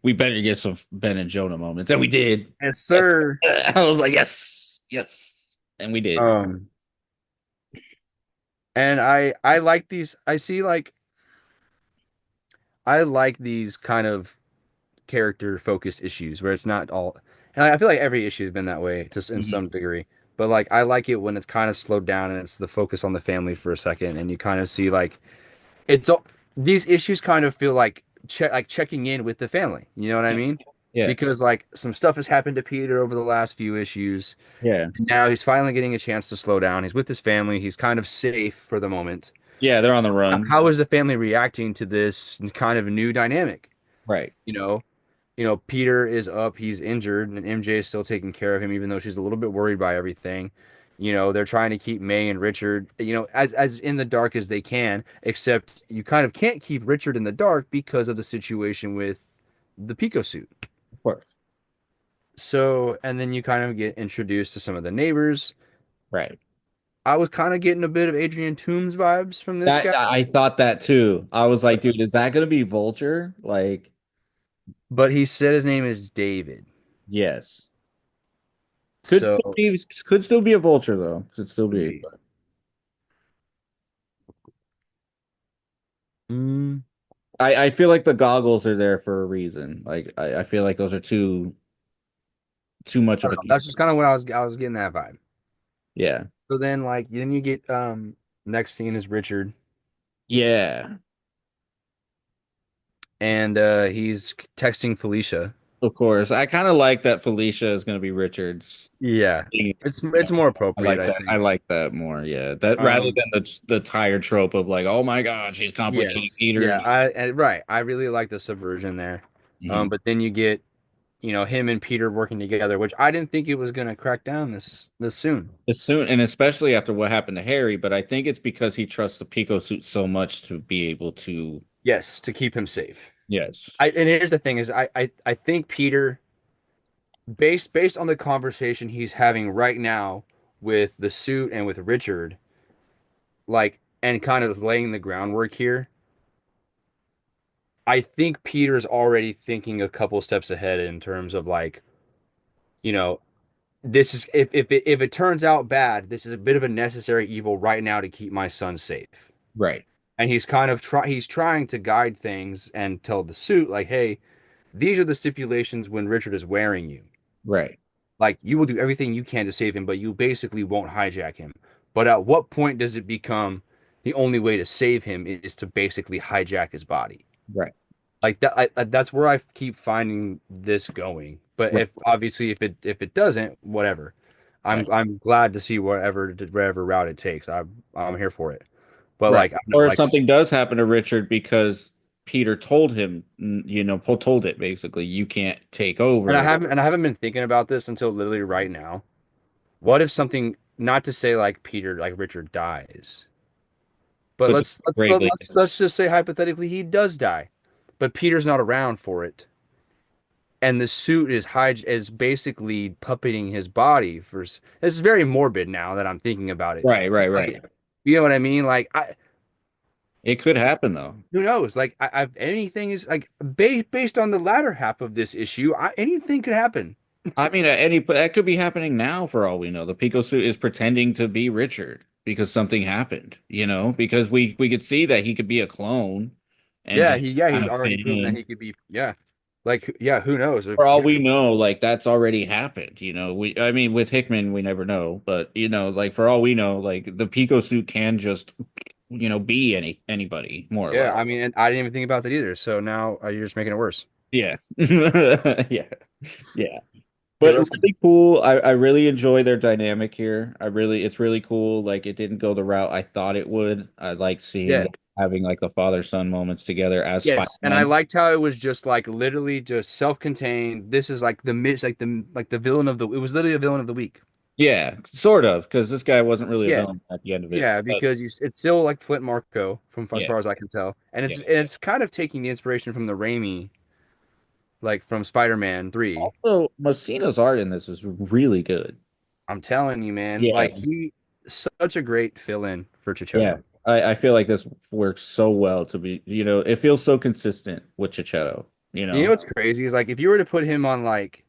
we better get some Ben and Jonah moments. And we did. Yes, sir. I was like, yes, yes. And we did. Um, and I like these. I see like I like these kind of character focused issues where it's not all, and I feel like every issue has been that way to in Mhm. some degree. But like I like it when it's kind of slowed down and it's the focus on the family for a second, and you kind of see like it's all these issues kind of feel like checking in with the family. You know what I Yeah. mean? Yeah. Because like some stuff has happened to Peter over the last few issues. Yeah. And now he's finally getting a chance to slow down. He's with his family. He's kind of safe for the moment. Yeah. They're on the run. How is the family reacting to this kind of new dynamic? Right. You know, Peter is up, he's injured, and MJ is still taking care of him, even though she's a little bit worried by everything. They're trying to keep May and Richard, as in the dark as they can, except you kind of can't keep Richard in the dark because of the situation with the Pico suit. Of course. So, and then you kind of get introduced to some of the neighbors. Right. I was kind of getting a bit of Adrian Toomes vibes from this That guy, I thought that too. I was like, dude, is that gonna be Vulture? Like, but he said his name is David. yes. So, Could still be a Vulture though. Could still could be. be. Mm, I feel like the goggles are there for a reason. Like I feel like those are too much I of don't a know. That's just cameo. kind of what I was getting that vibe. Yeah. So then then you get next scene is Richard Yeah. and he's texting Felicia. Of course. I kind of like that Felicia is gonna be Richards. Yeah. You It's know, more I appropriate, like I that. I think. like that more. Yeah. That rather Um than the tired trope of like, oh my God, she's complicating yes. Peter. Yeah, right. I really like the subversion there. Mhm. But then you get, him and Peter working together, which I didn't think it was gonna crack down this soon. As soon and especially after what happened to Harry, but I think it's because he trusts the Pico suit so much to be able to. Yes, to keep him safe. Yes. And here's the thing is I think Peter, based on the conversation he's having right now with the suit and with Richard, and kind of laying the groundwork here, I think Peter's already thinking a couple steps ahead in terms of you know, this is if it turns out bad, this is a bit of a necessary evil right now to keep my son safe. Right. And he's kind of he's trying to guide things and tell the suit like, hey, these are the stipulations when Richard is wearing you. Right. Like you will do everything you can to save him, but you basically won't hijack him. But at what point does it become the only way to save him is to basically hijack his body? Right. Like that, that's where I keep finding this going. But Right. if obviously if it doesn't, whatever. Right. I'm glad to see whatever route it takes. I'm here for it. But Right. like I'm not Or if like, something does happen to Richard because Peter told him, told it basically, you can't take over. and I haven't been thinking about this until literally right now. What if something, not to say like Peter, like Richard dies, but But gravely, let's just say hypothetically he does die, but Peter's not around for it, and the suit is basically puppeting his body for. This is very morbid now that I'm thinking about it. right, right, right. Like, you know what I mean? Like It could happen though. who knows? Like anything is like based on the latter half of this issue, anything could happen. I mean, at any that could be happening now for all we know. The Pico suit is pretending to be Richard because something happened, because we could see that he could be a clone and Yeah, just he's kind of already fit proven that in. he could be. Yeah. Like, yeah, who knows? If, For all yeah, we know, like that's already happened. I mean, with Hickman, we never know, but like for all we know, like the Pico suit can just, be anybody more or yeah. less. I mean, and I didn't even think about that either. So now you're just making it worse. Yeah, yeah, yeah. Okay, But let's get. really cool. I really enjoy their dynamic here. It's really cool. Like it didn't go the route I thought it would. I like seeing Yeah. them having like the father son moments together as Yes, and I Spider-Man. liked how it was just like literally just self-contained. This is like the mid, like the villain of the. It was literally a villain of the week. Yeah, sort of, because this guy wasn't really a Yeah, villain at the end of it. yeah, But because it's still like Flint Marco from as yeah, far as I can tell, and yeah. it's kind of taking the inspiration from the Raimi, like from Spider-Man 3. Also, Messina's art in this is really good. I'm telling you, man, Yeah, like he such a great fill-in for yeah. Chichetto. I feel like this works so well to be, it feels so consistent with Chichetto, you You know know. what's crazy is like if you were to put him on like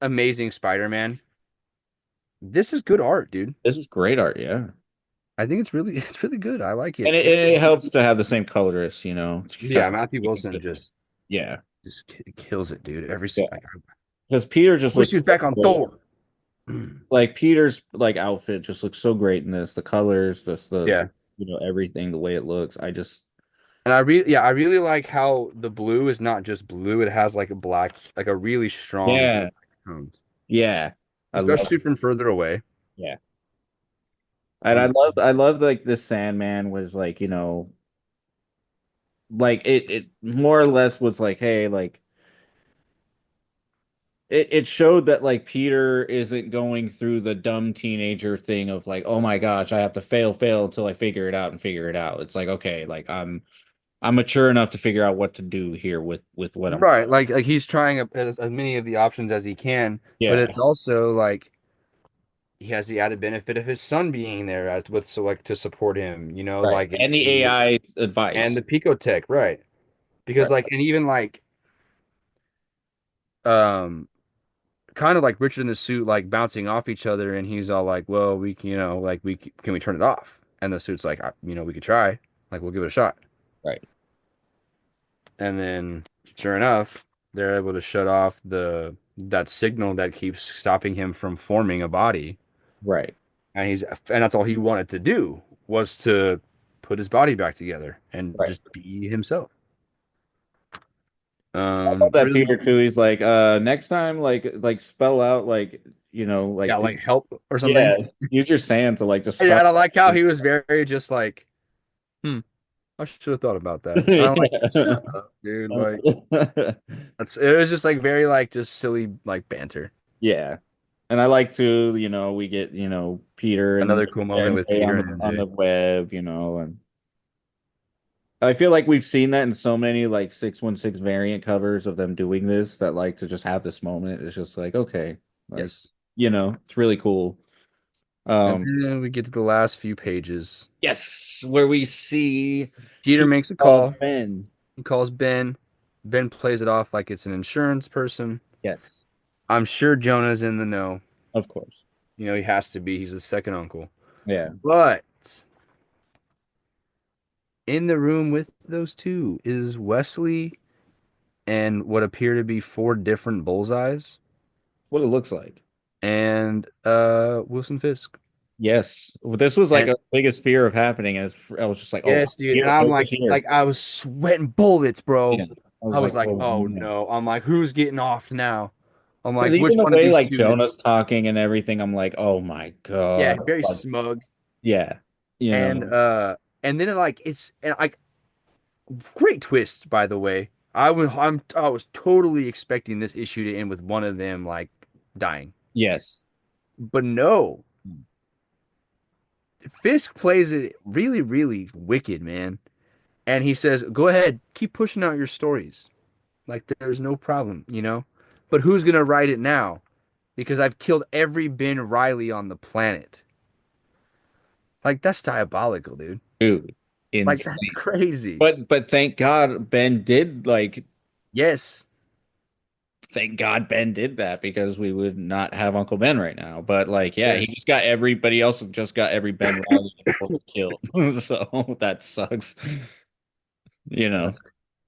Amazing Spider-Man, this is good art, dude. This is great art, yeah. I think it's really it's really good. I like And it. it helps to have the same colorist, to kind Yeah, of Matthew keep Wilson consistent. just Yeah, just kills it, dude. yeah. I Because Peter just wish looks he was so back on great. Thor. Like Peter's like outfit just looks so great in this. The colors, the Yeah. everything, the way it looks. I just And I really like how the blue is not just blue, it has like a black, like a really strong yeah, tones, yeah. I love especially from further away. yeah. And Um, I love like the Sandman was like, like it more or less was like, hey, like it showed that like Peter isn't going through the dumb teenager thing of like, oh my gosh, I have to fail until I figure it out and figure it out. It's like, okay, like I'm mature enough to figure out what to do here with what I'm right, like he's trying as many of the options as he can, but yeah, it's also like he has the added benefit of his son being there as with so like to support him, right. like And the AI and advice. the Picotech, right? Because Right, like and even like um kind of like Richard in the suit like bouncing off each other and he's all like, well, we can, like can we turn it off? And the suit's like, we could try. Like we'll give it a shot. right, And then sure enough, they're able to shut off the that signal that keeps stopping him from forming a body. right, And that's all he wanted to do was to put his body back together and right. just be himself. I love that Really, Peter too. He's like, next time, like spell out like, yeah, like like help or something. yeah, use your sand to like just And spell. I like how he was very just like, hmm, I should have thought about that. And I'm like, Yeah. shut up, dude. Like it was just like very like just silly like banter. Yeah. And I like to, we get, Peter and Another cool moment with MJ Peter on and the MJ. web, and I feel like we've seen that in so many like 616 variant covers of them doing this that like to just have this moment. It's just like, okay, like, Yes. it's really cool. And Um, then we get to the last few pages. yes, where we see Peter Peter makes a call call. Ben. He calls Ben. Ben plays it off like it's an insurance person. Yes, I'm sure Jonah's in the know. of course. He has to be. He's the second uncle. Yeah. But in the room with those two is Wesley and what appear to be four different bullseyes What it looks like. and Wilson Fisk. Yes. Well, this was like And a biggest fear of happening as I was just like, oh, yes, dude. here, And I'm it was here. like I was sweating bullets, bro. Yeah. I was I was like, like, oh oh man. no. I'm like, who's getting off now? I'm Because like, even which the one of way these like two? Jonah's talking and everything, I'm like, oh my Yeah, God. very Like, smug. yeah, And and then like it's and like great twist, by the way. I was totally expecting this issue to end with one of them like dying. yes. But no. Fisk plays it really, really wicked, man. And he says, go ahead, keep pushing out your stories. Like there's no problem. But who's gonna write it now? Because I've killed every Ben Riley on the planet. Like that's diabolical, dude. Dude, Like that's insane. crazy. But thank God Ben did like Yes. thank God Ben did that because we would not have Uncle Ben right now. But like, yeah, Yeah. he just got everybody else just got every Ben Riley in the world killed. So that sucks. You know. That's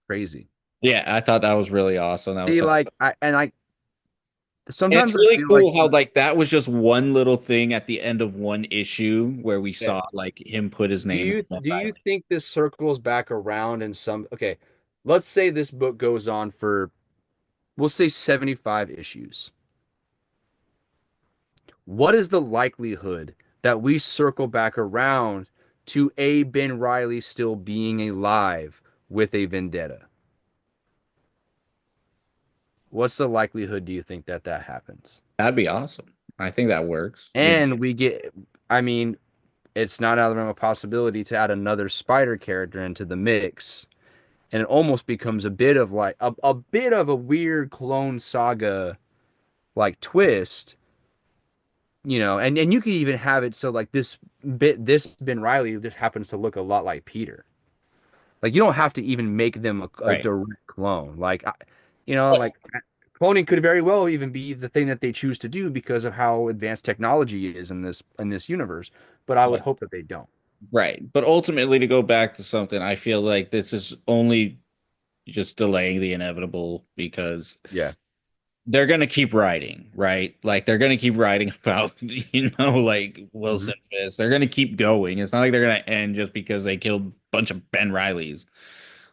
crazy. Yeah, I thought that was really awesome. That was See, such. like I And it's sometimes I really feel like cool how like that was just one little thing at the end of one issue where we yeah. saw like him put his name on Do that. you think this circles back around in some okay, let's say this book goes on for we'll say 75 issues. What is the likelihood that we circle back around to A. Ben Riley still being alive with a vendetta? What's the likelihood do you think that that happens? That'd be awesome. I think that works. You know. And we get, I mean, it's not out of the realm of possibility to add another spider character into the mix. And it almost becomes a bit of like a bit of a weird clone saga like twist, and you could even have it so like this Ben Riley just happens to look a lot like Peter. Like you don't have to even make them a Right. direct clone. Like cloning could very well even be the thing that they choose to do because of how advanced technology is in this universe. But I would But hope that they don't. right. But ultimately, to go back to something, I feel like this is only just delaying the inevitable because Yeah. they're gonna keep writing, right? Like they're gonna keep writing about, like hmm Wilson Fisk. They're gonna keep going. It's not like they're gonna end just because they killed a bunch of Ben Rileys.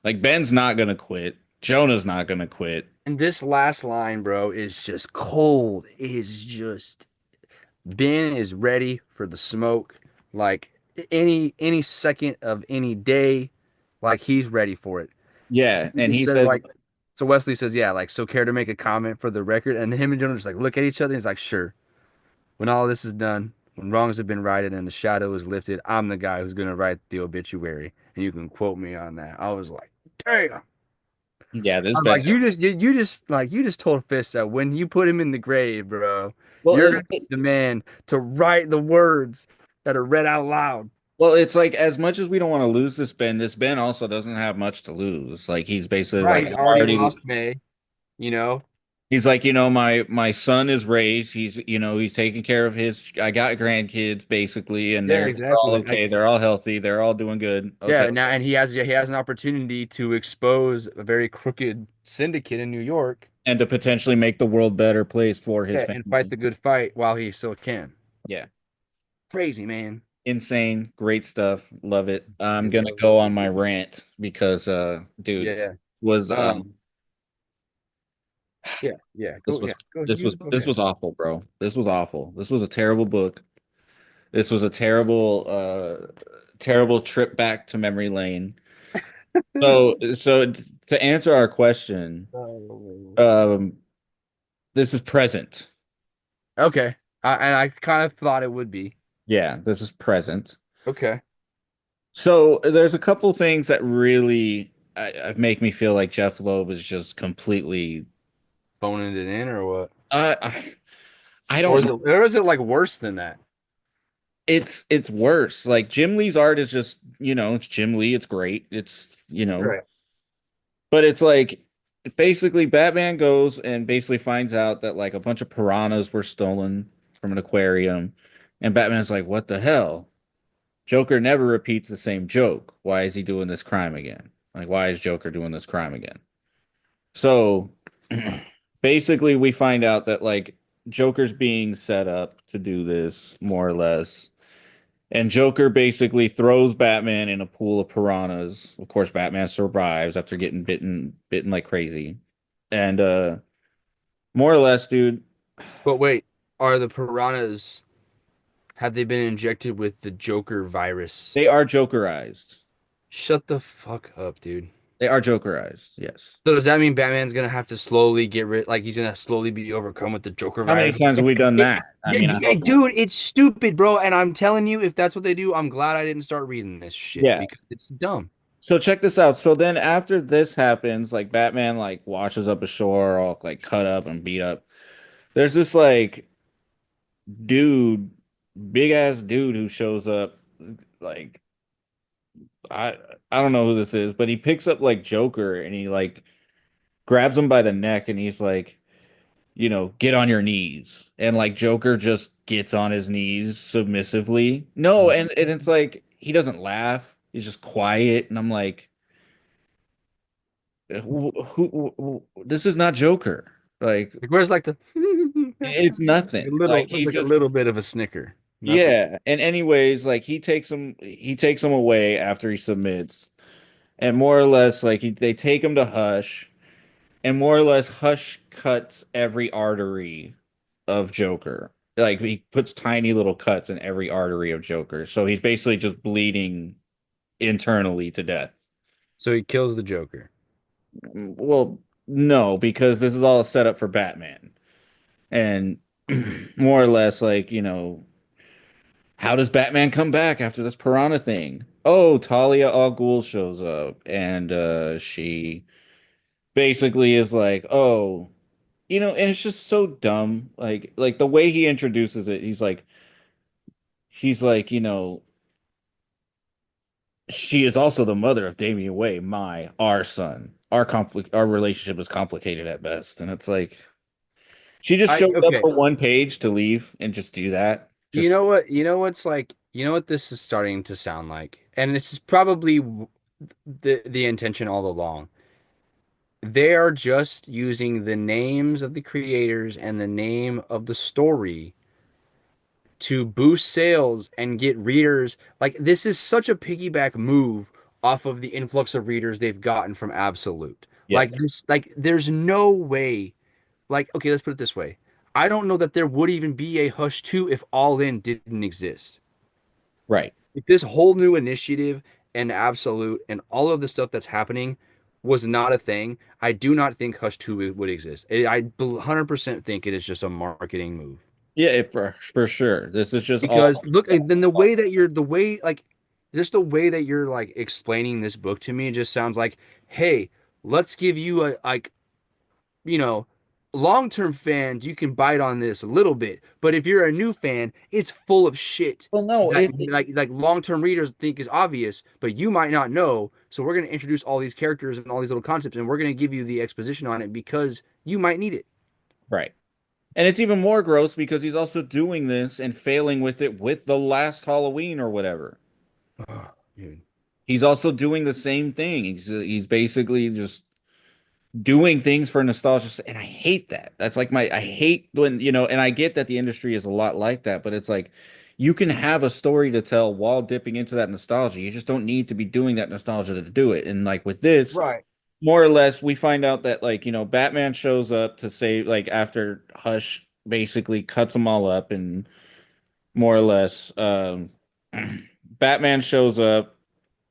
Like Ben's not gonna quit. Jonah's not gonna quit. And this last line, bro, is just cold. Is just Ben is ready for the smoke. Like any second of any day, like he's ready for it. Yeah, He and just he says says, like so Wesley says, yeah, like so care to make a comment for the record. And him and Jonah just like look at each other and he's like, sure. When all this is done, when wrongs have been righted and the shadow is lifted, I'm the guy who's gonna write the obituary. And you can quote me on that. I was like, damn. "Yeah, this I'm Ben." like, you just told Fist that when you put him in the grave, bro, Well, you're gonna be the man to write the words that are read out loud. it's like as much as we don't want to lose this Ben also doesn't have much to lose. Like he's basically Right, like, he's I've already already. lost May, you know? He's like, my son is raised. He's taking care of his. I got grandkids basically, and Yeah, they're all exactly. okay. They're all healthy. They're all doing good. Okay, Yeah, now and he has an opportunity to expose a very crooked syndicate in New York. and to potentially make the world better place for his Yeah, and fight family. the good fight while he still can. Yeah, Crazy, man. insane, great stuff. Love it. I'm It gonna was. go on my rant because, dude, Yeah. was Yeah, yeah. this Go, was yeah. Go. this You was go this ahead. was awful, bro. This was awful. This was a terrible book. This was a terrible trip back to memory lane. So to answer our question, Oh. um, this is present. Okay. And I kind of thought it would be. Yeah, this is present. Okay. So there's a couple things that really make me feel like Jeff Loeb is just completely. Phoning it in or what? Uh, I I Or don't is know. it or is it like worse than that? It's worse. Like Jim Lee's art is just, it's Jim Lee. It's great. Right. But it's like basically Batman goes and basically finds out that like a bunch of piranhas were stolen from an aquarium, and Batman's like, "What the hell?" Joker never repeats the same joke. Why is he doing this crime again? Like, why is Joker doing this crime again? So basically, we find out that like Joker's being set up to do this more or less. And Joker basically throws Batman in a pool of piranhas. Of course, Batman survives after getting bitten like crazy. And more or less, dude, But wait, are the piranhas have they been injected with the Joker virus? they are Jokerized. Shut the fuck up, dude. They are Jokerized, yes. So does that mean Batman's gonna have to slowly get rid, like he's gonna slowly be overcome with the Joker How many virus? times have we done It, that? I yeah, mean, I yeah, hope not. dude, it's stupid, bro. And I'm telling you, if that's what they do, I'm glad I didn't start reading this shit Yeah. because it's dumb. So check this out. So then after this happens, like Batman like washes up ashore all like cut up and beat up. There's this like dude, big ass dude who shows up like I I don't know who this is, but he picks up like Joker and he like grabs him by the neck and he's like, get on your knees. And like Joker just gets on his knees submissively. No, and it's like he doesn't laugh. He's just quiet and I'm like, This is not Joker. Like Like where's like the it's a nothing. Like little, it's he like a just little bit of a snicker. Nothing. yeah. And anyways, like he takes him away after he submits. And more or less like they take him to Hush and more or less Hush cuts every artery of Joker. Like he puts tiny little cuts in every artery of Joker. So he's basically just bleeding internally to death. So he kills the Joker. Well, no, because this is all set up for Batman. And more or less like, how does Batman come back after this piranha thing? Oh, Talia al Ghul shows up and she basically is like, "Oh, and it's just so dumb. Like the way he introduces it, he's like, she is also the mother of Damian Wayne, our son. Our relationship is complicated at best." And it's like she just I showed up okay. for one page to leave and just do that. You Just know what? You know what's like? You know what this is starting to sound like? And this is probably the intention all along. They are just using the names of the creators and the name of the story to boost sales and get readers. Like this is such a piggyback move off of the influx of readers they've gotten from Absolute. yeah, Like this, like there's no way. Like okay, let's put it this way. I don't know that there would even be a Hush 2 if All In didn't exist. right. If this whole new initiative and Absolute and all of the stuff that's happening was not a thing, I do not think Hush 2 would exist. I 100% think it is just a marketing move. Yeah, for sure. This is just Because all look, then the way like just the way that you're like explaining this book to me just sounds like, hey, let's give you a like you know, long-term fans, you can bite on this a little bit, but if you're a new fan, it's full of shit well, no, that like long-term readers think is obvious, but you might not know. So we're going to introduce all these characters and all these little concepts, and we're going to give you the exposition on it because you might need it. right. And it's even more gross because he's also doing this and failing with it with the last Halloween or whatever. Oh, dude. He's also doing the same thing. He's basically just doing things for nostalgia, and I hate that. That's like I hate when, and I get that the industry is a lot like that, but it's like you can have a story to tell while dipping into that nostalgia. You just don't need to be doing that nostalgia to do it. And like with this, Right. more or less, we find out that like, Batman shows up to save like after Hush basically cuts them all up and more or less Batman shows up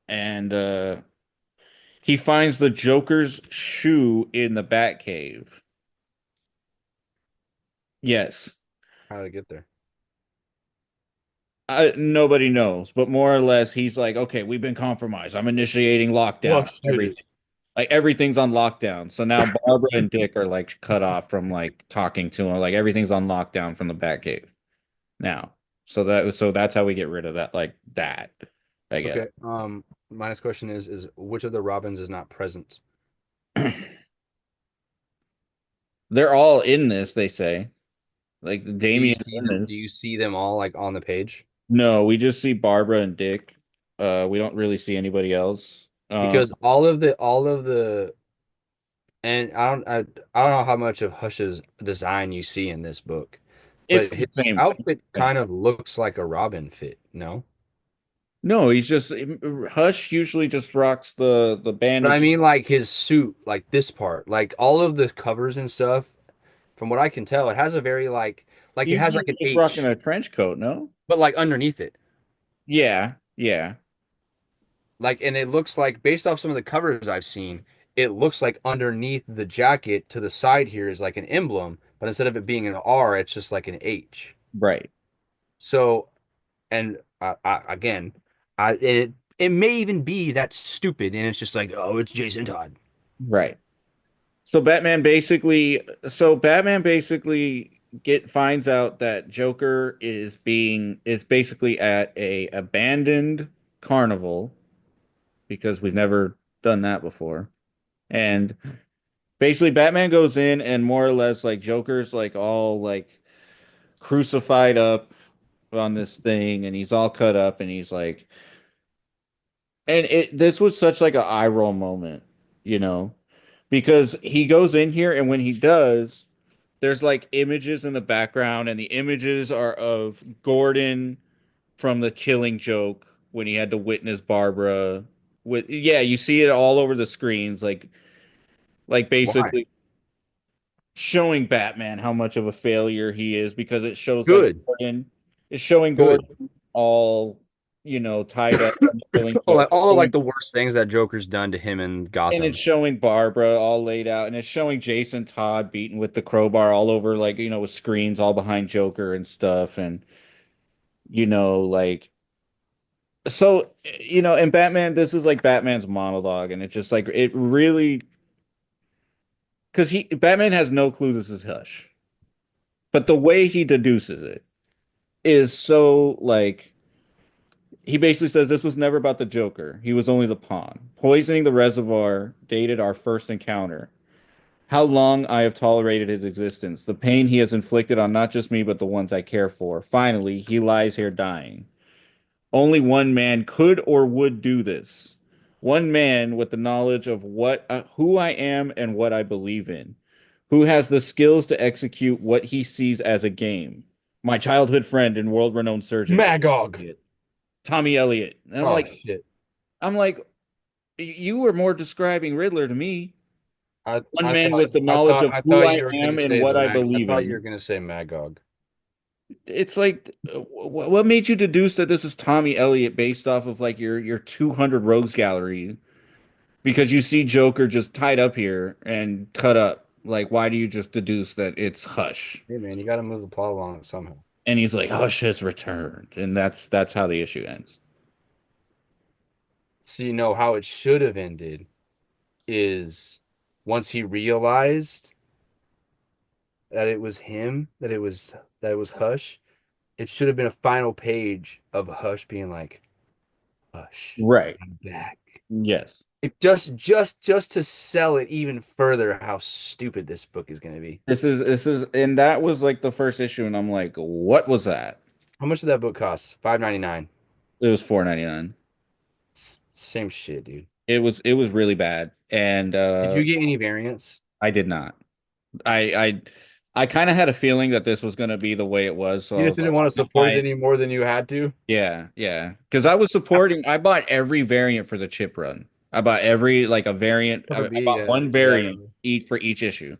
and he finds the Joker's shoe in the Batcave. Yes. How to get there? Nobody knows, but more or less, he's like, okay, we've been compromised. I'm initiating lockdown. Rush did it. Everything's on lockdown. So now Barbara and Dick are like cut off from like talking to him. Like everything's on lockdown from the Batcave now. So that's how we get rid of that. Like that, I guess. Okay. My next question is which of the Robins is not present? They're all in this, they say. Like Do you Damien's see in them? Do this. you see them all like on the page? No, we just see Barbara and Dick. We don't really see anybody else. Because all of the and I don't know how much of Hush's design you see in this book, It's but the his same outfit thing. kind of looks like a Robin fit, no? No, he's just Hush usually just rocks the But I bandage. mean like his suit, like this part, like all of the covers and stuff, from what I can tell, it has a very like He it has usually like an just rocking H, a trench coat, no? but like underneath it. Yeah, yeah, Like and it looks like based off some of the covers I've seen, it looks like underneath the jacket to the side here is like an emblem, but instead of it being an R, it's just like an H. right, So and again, it may even be that stupid, and it's just like, oh, it's Jason Todd. right. So Batman basically get finds out that Joker is basically at a abandoned carnival because we've never done that before. And basically Batman goes in and more or less like Joker's like all like crucified up on this thing and he's all cut up and he's like and it this was such like a eye roll moment, you know. because he goes in here and when he does, there's like images in the background, and the images are of Gordon from the Killing Joke when he had to witness Barbara. With yeah, you see it all over the screens, like Why? basically showing Batman how much of a failure he is because it shows like Good. Gordon is showing Good. Gordon all tied up from the Killing All, Joke. all of like the worst things that Joker's done to him in And it's Gotham. showing Barbara all laid out, and it's showing Jason Todd beaten with the crowbar all over, like, with screens all behind Joker and stuff. And, like, so, and Batman, this is like Batman's monologue, and it's just like, it really, because Batman has no clue this is Hush, but the way he deduces it is so, like, he basically says this was never about the Joker. He was only the pawn. Poisoning the reservoir dated our first encounter. How long I have tolerated his existence, the pain he has inflicted on not just me, but the ones I care for. Finally, he lies here dying. Only one man could or would do this. One man with the knowledge of who I am and what I believe in, who has the skills to execute what he sees as a game. My childhood friend and world-renowned surgeon, Magog. Tommy Elliott. And Oh shit. I'm like, you were more describing Riddler to me. I One I man thought with the I knowledge thought of I who thought I you were gonna am and say what I I believe thought you were in. gonna say Magog. It's like, what made you deduce that this is Tommy Elliott based off of like your 200 rogues gallery? Because you see Joker just tied up here and cut up. Like, why do you just deduce that it's Hush? Hey man, you got to move the plot along somehow. And he's like, Hush has returned, and that's how the issue ends. So you know how it should have ended is once he realized that it was him, that it was Hush. It should have been a final page of Hush being like, "Hush, Right. I'm back." Yes. It just to sell it even further how stupid this book is going to be. And that was like the first issue, and I'm like, what was that? How much did that book cost? 5.99. It was 4.99. Same shit, dude. It was really bad, and Did you get any variants? I did not. I I kind of had a feeling that this was going to be the way it was, so You I just was like, didn't want to I'm not support it buying. any more than you had to? Yeah, yeah, because I was supporting. I bought every variant for the chip run. I bought every like a variant. I Cover B, bought yeah. one Yeah, I variant remember. each for each issue.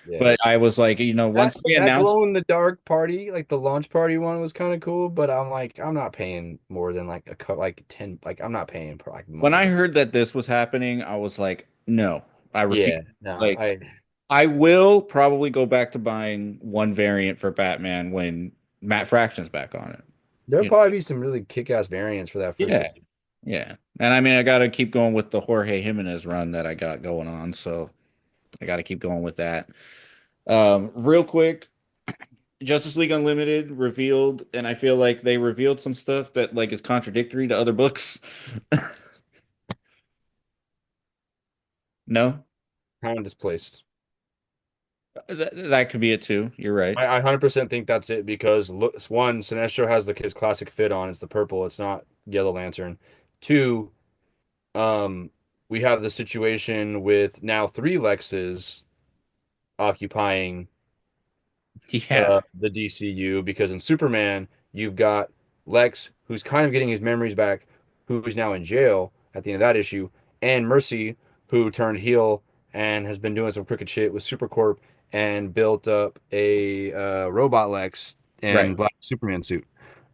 Yeah. But I was like, That once they that announced glow in the dark party, like the launch party one was kind of cool, but I'm like, I'm not paying more than like like 10, like I'm not paying for like when money. I heard that this was happening, I was like, no, I refuse. Yeah, no, Like, I will probably go back to buying one variant for Batman when Matt Fraction's back on it. there'll You probably be some really kick-ass variants for that first Yeah. issue. Yeah. And I mean, I got to keep going with the Jorge Jimenez run that I got going on. So I got to keep going with that. Real quick, Justice League Unlimited revealed, and I feel like they revealed some stuff that like is contradictory to other books. No, Time displaced. that could be it too. You're right. I 100% think that's it because look, one, Sinestro has his classic fit on. It's the purple. It's not Yellow Lantern. Two, um, we have the situation with now three Lexes occupying Yeah. the DCU because in Superman, you've got Lex, who's kind of getting his memories back, who's now in jail at the end of that issue, and Mercy, who turned heel and has been doing some crooked shit with Supercorp and built up a robot Lex Right. and Black Superman suit.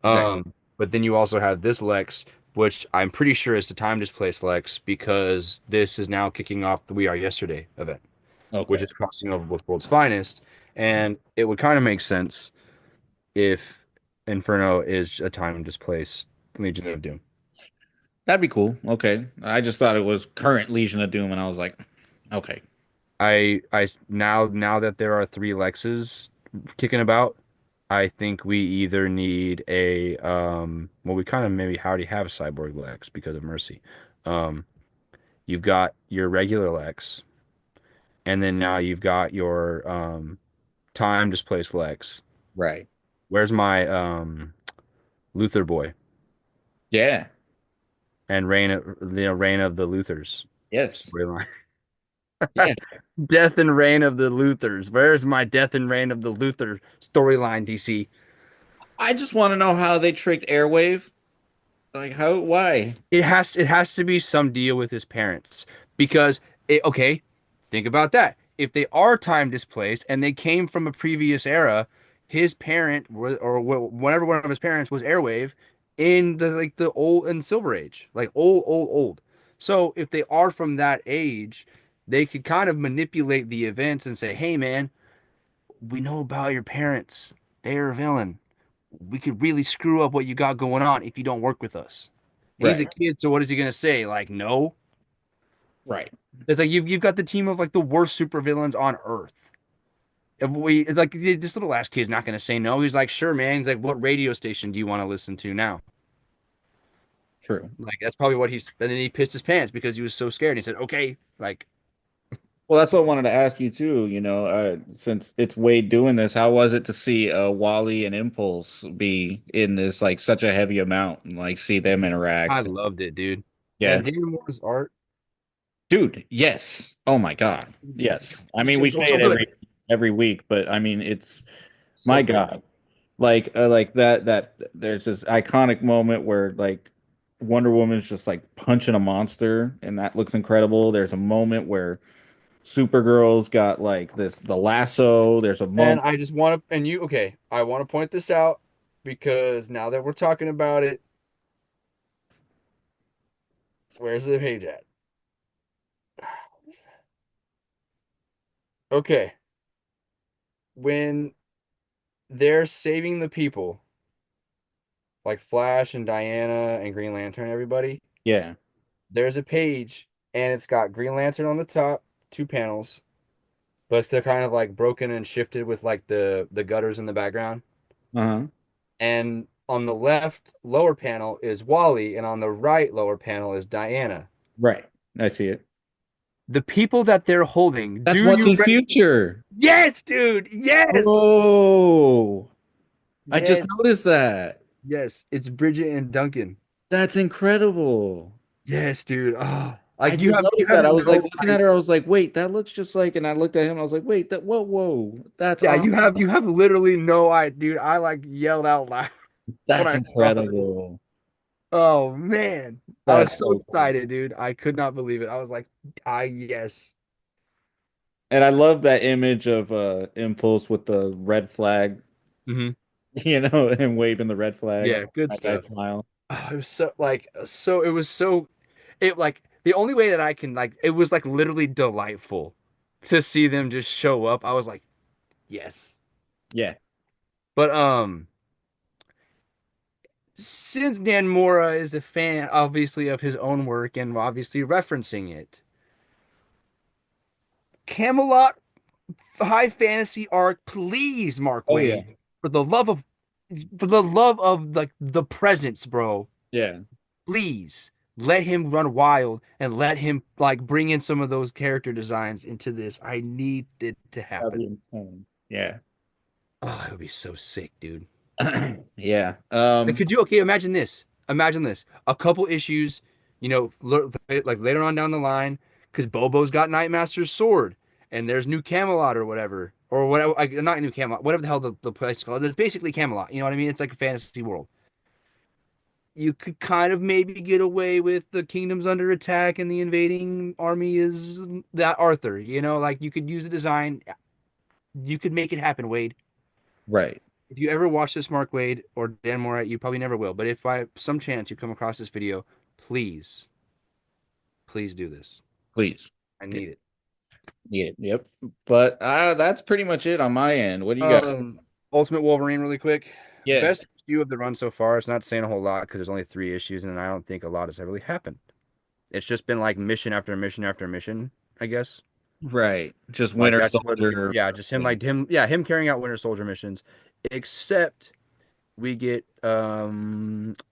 Right. But then you also have this Lex, which I'm pretty sure is the time displaced Lex because this is now kicking off the We Are Yesterday event, which Okay. is crossing over with World's Finest. And it would kind of make sense if Inferno is a time displaced Legion of Doom. That'd be cool. Okay. I just thought it was current Legion of Doom, and I was like, okay. Now that there are three Lexes kicking about, I think we either need a well, we kind of maybe already have a cyborg Lex because of Mercy. Um, you've got your regular Lex, and then now you've got your time displaced Lex. Right. Where's my Luther boy Yeah. and Reign of the Luthers Yes. storyline? Yeah. Death and reign of the Luthers. Where's my death and reign of the Luther storyline, DC? I just want to know how they tricked Airwave. Like how why? It has to be some deal with his parents because okay, think about that. If they are time displaced and they came from a previous era, his parent or whatever one of his parents was Airwave in the like the old and Silver Age, like old. So if they are from that age, they could kind of manipulate the events and say, "Hey, man, we know about your parents. They are a villain. We could really screw up what you got going on if you don't work with us." And he's a Right. kid, so what is he gonna say? Like, no. Right. It's like you've got the team of like the worst supervillains on Earth. If we like this little ass kid's not gonna say no. He's like, sure, man. He's like, what radio station do you want to listen to now? True. Like that's probably what he's. And then he pissed his pants because he was so scared. He said, okay, like Well, that's what I wanted to ask you too. Since it's Wade doing this, how was it to see Wally and Impulse be in this like such a heavy amount and like see them I interact? loved it, dude. Yeah, And Dan Moore's art, dude. Yes. Oh my God. Yes. I mean, we it's so, say so it good. every week, but I mean, it's So my good. God. Like that. There's this iconic moment where like Wonder Woman's just like punching a monster, and that looks incredible. There's a moment where Supergirl's got like the lasso. There's a And moment. I just want to, and you, okay, I want to point this out because now that we're talking about it, where's the page at? Okay, when they're saving the people, like Flash and Diana and Green Lantern, everybody, Yeah. there's a page and it's got Green Lantern on the top, two panels, but it's still kind of like broken and shifted with like the gutters in the background. Uh-huh. And on the left lower panel is Wally, and on the right lower panel is Diana. Right. I see it. The people that they're holding, That's do you Joaquin Future. Yes, dude. Yes. Oh, I just Yes. noticed that. Yes. It's Bridget and Duncan. That's incredible. Yes, dude. Oh, I like just you noticed have that. I was like no looking idea. at her. I was like, wait, that looks just like. And I looked at him. I was like, wait, whoa, that's Yeah, awesome. you have literally no idea, dude. I like yelled out loud when That's I saw it. incredible. Oh man. I was That's so so cool. excited, dude. I could not believe it. I was like, yes. And I love that image of Impulse with the red flag, Hmm. and waving the red flags. Yeah, good That guy stuff. smile. Oh, it was so like so it was so it like the only way that I can like it was like literally delightful to see them just show up. I was like, yes. Yeah. But since Dan Mora is a fan obviously of his own work and obviously referencing it, Camelot high fantasy arc, please, Mark Oh yeah. Wade, for the love of for the love of like the presence, bro. Yeah. Please let him run wild and let him like bring in some of those character designs into this. I need it to That'd be happen. insane. Yeah. Oh, it would be so sick, dude. Yeah. Like, could you okay? Imagine this. Imagine this. A couple issues, like later on down the line, because Bobo's got Nightmaster's sword, and there's New Camelot or whatever, or whatever. Like, not New Camelot, whatever the hell the place is called. It's basically Camelot. You know what I mean? It's like a fantasy world. You could kind of maybe get away with the kingdom's under attack and the invading army is that Arthur. Like you could use the design. You could make it happen, Wade. Right. If you ever watch this, Mark Wade or Dan Morat, you probably never will. But if by some chance you come across this video, please, please do this. Please. I Yeah. need it. Yeah. Yep. But that's pretty much it on my end. What do you got? Ultimate Wolverine, really quick. Yeah. Best issue of the run so far. It's not saying a whole lot because there's only three issues, and I don't think a lot has ever really happened. It's just been like mission after mission after mission, I guess. Right. Just Like Winter that's just what we, Soldier. yeah, just him, like him, yeah, him carrying out Winter Soldier missions. Except we get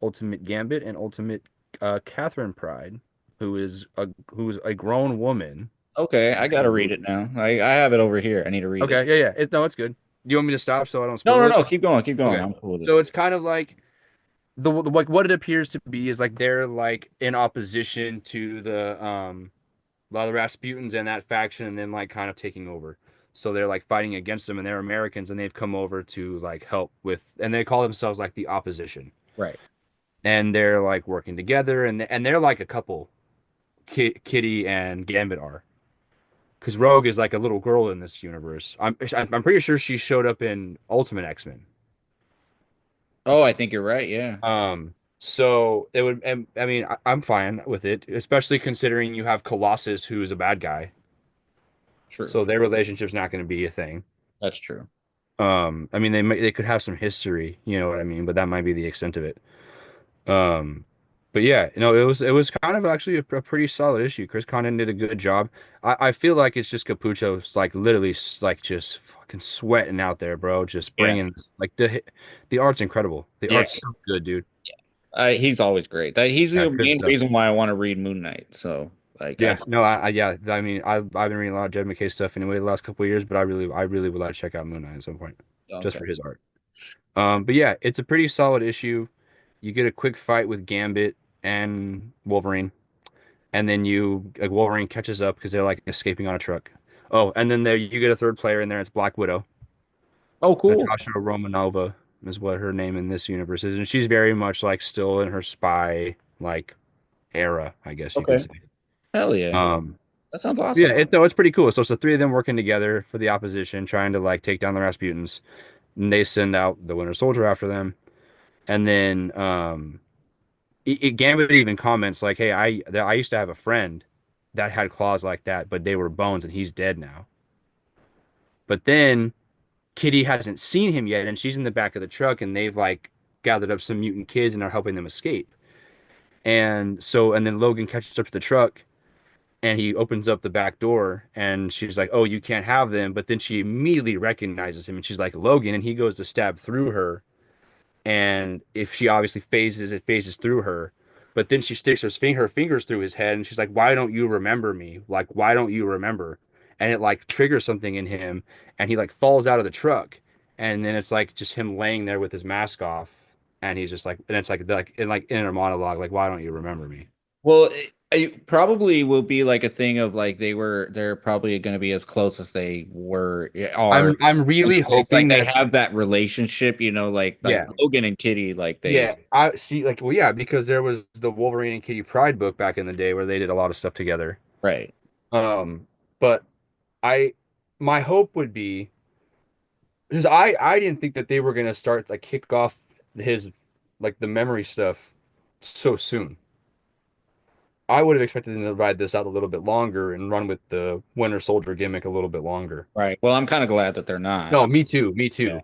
Ultimate Gambit and Ultimate Catherine Pride, who's a grown woman. Okay, I gotta read it now. I have it over here. I need to read it. Okay, yeah, yeah. No, it's good. Do you want me to stop so I don't No, spoil no, it? no. Keep going. Keep going. Okay. I'm cool with it. So it's kind of like like what it appears to be is like they're like in opposition to the A lot of the Rasputins and that faction, and then like kind of taking over. So they're like fighting against them, and they're Americans, and they've come over to like help with, and they call themselves like the opposition, Right. and they're like working together, and they're like a couple. Kitty and Gambit are, because Rogue is like a little girl in this universe. I'm pretty sure she showed up in Ultimate X-Men. Oh, I think you're right. Yeah. So it would, and, I mean, I'm fine with it, especially considering you have Colossus, who's a bad guy. True. So their relationship's not going to be a thing. That's true. I mean, they could have some history, you know what I mean, but that might be the extent of it. Um, but yeah, it was kind of actually a pretty solid issue. Chris Condon did a good job. I feel like it's just Capucho's like literally like just fucking sweating out there, bro. Just Yeah. bringing like the art's incredible. The Yeah. art's so good, dude. He's always great. He's Yeah, the good main stuff. reason why I want to read Moon Knight. So, like, Yeah, no, yeah. I mean, I've been reading a lot of Jed McKay stuff anyway the last couple of years, but I really would like to check out Moon Knight at some point, just okay. for his art. But yeah, it's a pretty solid issue. You get a quick fight with Gambit and Wolverine, and then you like Wolverine catches up because they're like escaping on a truck. Oh, and then there you get a third player in there. It's Black Widow. Oh, cool. Natasha Romanova is what her name in this universe is, and she's very much like still in her spy like era, I guess you could Okay. say. Hell yeah. Um, That sounds yeah, awesome. no, it's pretty cool. So it's the three of them working together for the opposition, trying to like take down the Rasputins. And they send out the Winter Soldier after them, and then Gambit even comments like, "Hey, I used to have a friend that had claws like that, but they were bones, and he's dead now." But then Kitty hasn't seen him yet, and she's in the back of the truck, and they've like gathered up some mutant kids and are helping them escape. And then Logan catches up to the truck, and he opens up the back door, and she's like, "Oh, you can't have them." But then she immediately recognizes him, and she's like, "Logan," and he goes to stab through her, and if she obviously phases, it phases through her. But then she sticks her fingers through his head, and she's like, "Why don't you remember me? Like, why don't you remember?" And it like triggers something in him, and he like falls out of the truck, and then it's like just him laying there with his mask off, and he's just like, and it's like in like inner monologue, like, "Why don't you remember me?" Well, it probably will be like a thing of like they're probably going to be as close as they were are. I'm really It's like hoping they that have that relationship, like yeah, Logan and Kitty, like they yeah, I see like well yeah, because there was the Wolverine and Kitty Pride book back in the day where they did a lot of stuff together. right, But I my hope would be because I didn't think that they were gonna start like kick off his like the memory stuff so soon. I would have expected them to ride this out a little bit longer and run with the Winter Soldier gimmick a little bit longer. right. Well, I'm kind of glad that they're not. No, me too, me Yeah,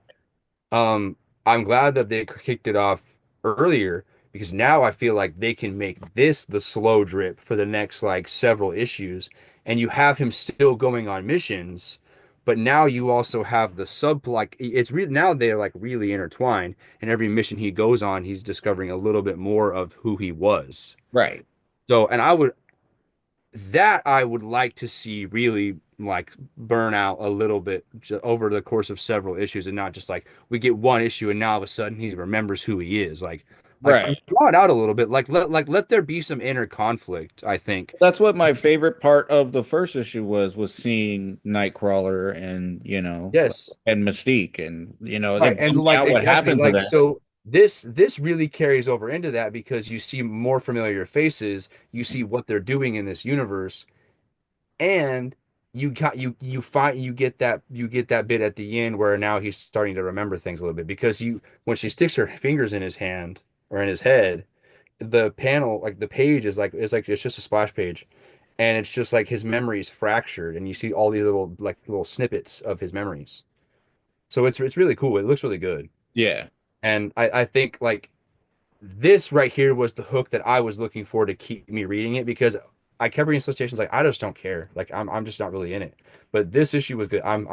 too. I'm glad that they kicked it off earlier because now I feel like they can make this the slow drip for the next like several issues, and you have him still going on missions, but now you also have the sub like it's really now they're like really intertwined, and every mission he goes on, he's discovering a little bit more of who he was. right, So, and I would like to see really like burn out a little bit over the course of several issues and not just like we get one issue and now all of a sudden he remembers who he is. Like right. draw it out a little bit. Let there be some inner conflict, I think. That's what my favorite part of the first issue was seeing Nightcrawler and Yes. and Mystique, and Right. it And bummed me like out what exactly happened to like them. so this really carries over into that because you see more familiar faces, you see what they're doing in this universe and you get that bit at the end where now he's starting to remember things a little bit because you when she sticks her fingers in his hand or in his head, the panel like the page is like it's just a splash page, and it's just like his memories fractured, and you see all these little snippets of his memories. So it's really cool. It looks really good, Yeah, and I think like this right here was the hook that I was looking for to keep me reading it because I kept reading associations like I just don't care. Like I'm just not really in it. But this issue was good. I'm